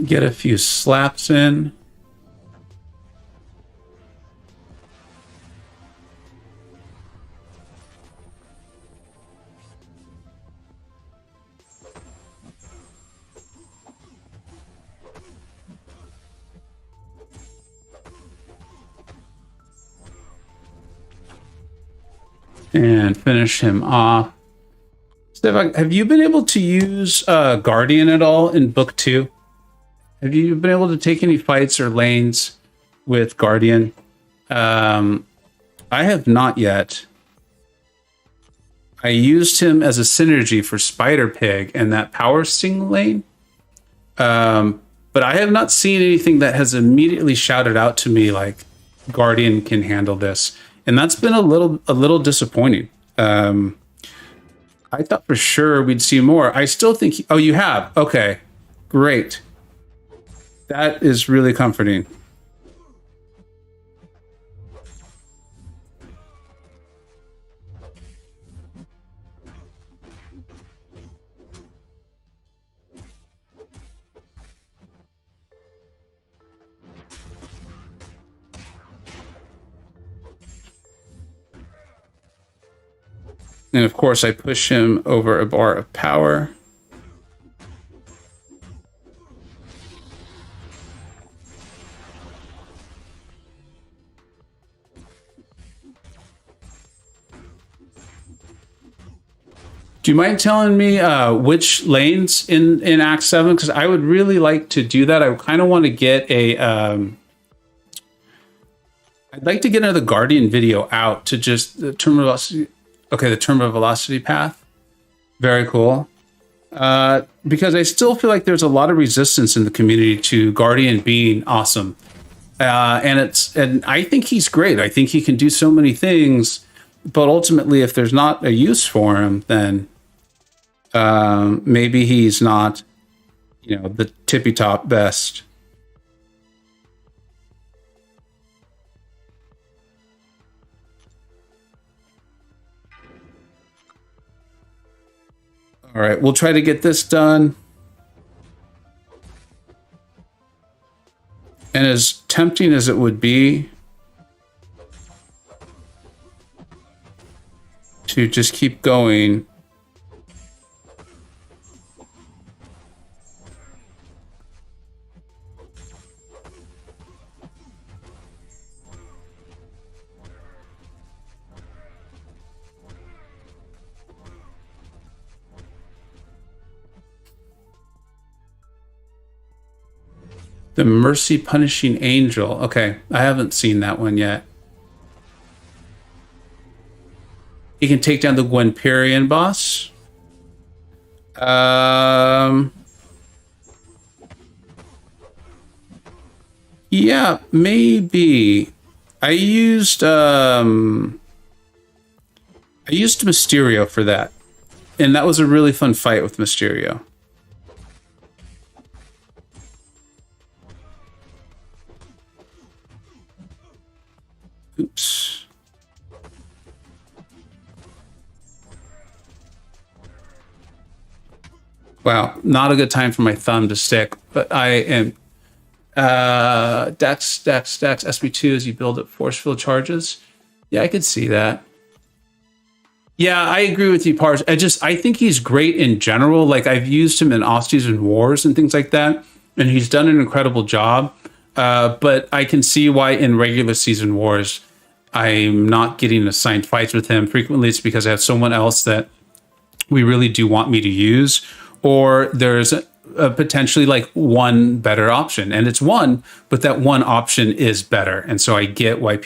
Get a few slaps in. And finish him off. Steph, have you been able to use Guardian at all in book 2? Have you been able to take any fights or lanes with Guardian? I have not yet. I used him as a synergy for Spider Pig and that Power Sting lane. but I have not seen anything that has immediately shouted out to me like Guardian can handle this, and that's been a little disappointing. I thought for sure we'd see more. I still think. Oh, you have? Okay, great. That is really comforting. And of course, I push him over a bar of power. Do you mind telling me which lanes in Act 7? Because I would really like to do that. I kind of want to get a... I'd like to get another Guardian video out to just the terminal velocity. Okay, the terminal velocity path. Very cool. Because I still feel like there's a lot of resistance in the community to Guardian being awesome. And I think he's great. I think he can do so many things. But ultimately, if there's not a use for him, then maybe he's not, the tippy top best. All right, we'll try to get this done. And as tempting as it would be to just keep going, the Mercy Punishing Angel. Okay, I haven't seen that one yet. He can take down the Gwenperian boss. Yeah, maybe. I used Mysterio for that. And that was a really fun fight with Mysterio. Oops. Wow, not a good time for my thumb to stick, but I am Dex, SB2 as you build up force field charges. Yeah, I could see that. Yeah, I agree with you, Pars. I think he's great in general. Like, I've used him in off-season wars and things like that, and he's done an incredible job. But I can see why in regular season wars, I'm not getting assigned fights with him. Frequently, it's because I have someone else that we really do want me to use, or there's a potentially like one better option, and it's one, but that one option is better. And so I get why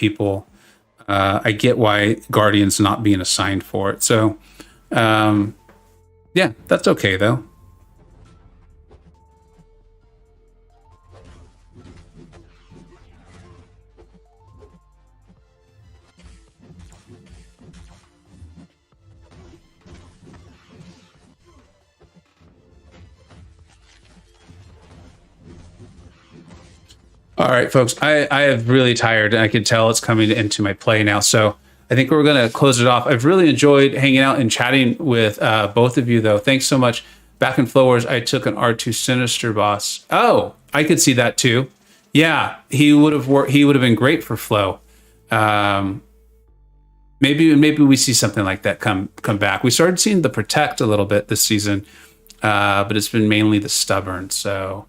I get why Guardian's not being assigned for it. So, yeah, that's okay though. All right, folks, I have really tired, and I can tell it's coming into my play now. So I think we're going to close it off. I've really enjoyed hanging out and chatting with both of you, though. Thanks so much. Back in Flowers, I took an R2 Sinister boss. Oh, I could see that too. Yeah, he would have been great for Flow. Maybe we see something like that come back. We started seeing the Protect a little bit this season, but it's been mainly the Stubborn. So.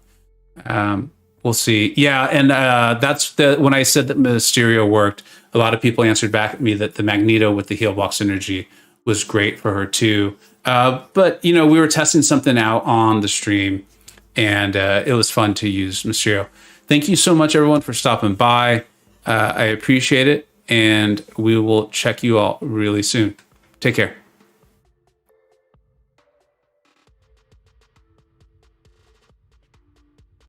We'll see. Yeah, and that's when I said that Mysterio worked, a lot of people answered back at me that the Magneto with the heal box energy was great for her too. But we were testing something out on the stream, and it was fun to use Mysterio. Thank you so much, everyone, for stopping by. I appreciate it, and we will check you all really soon. Take care.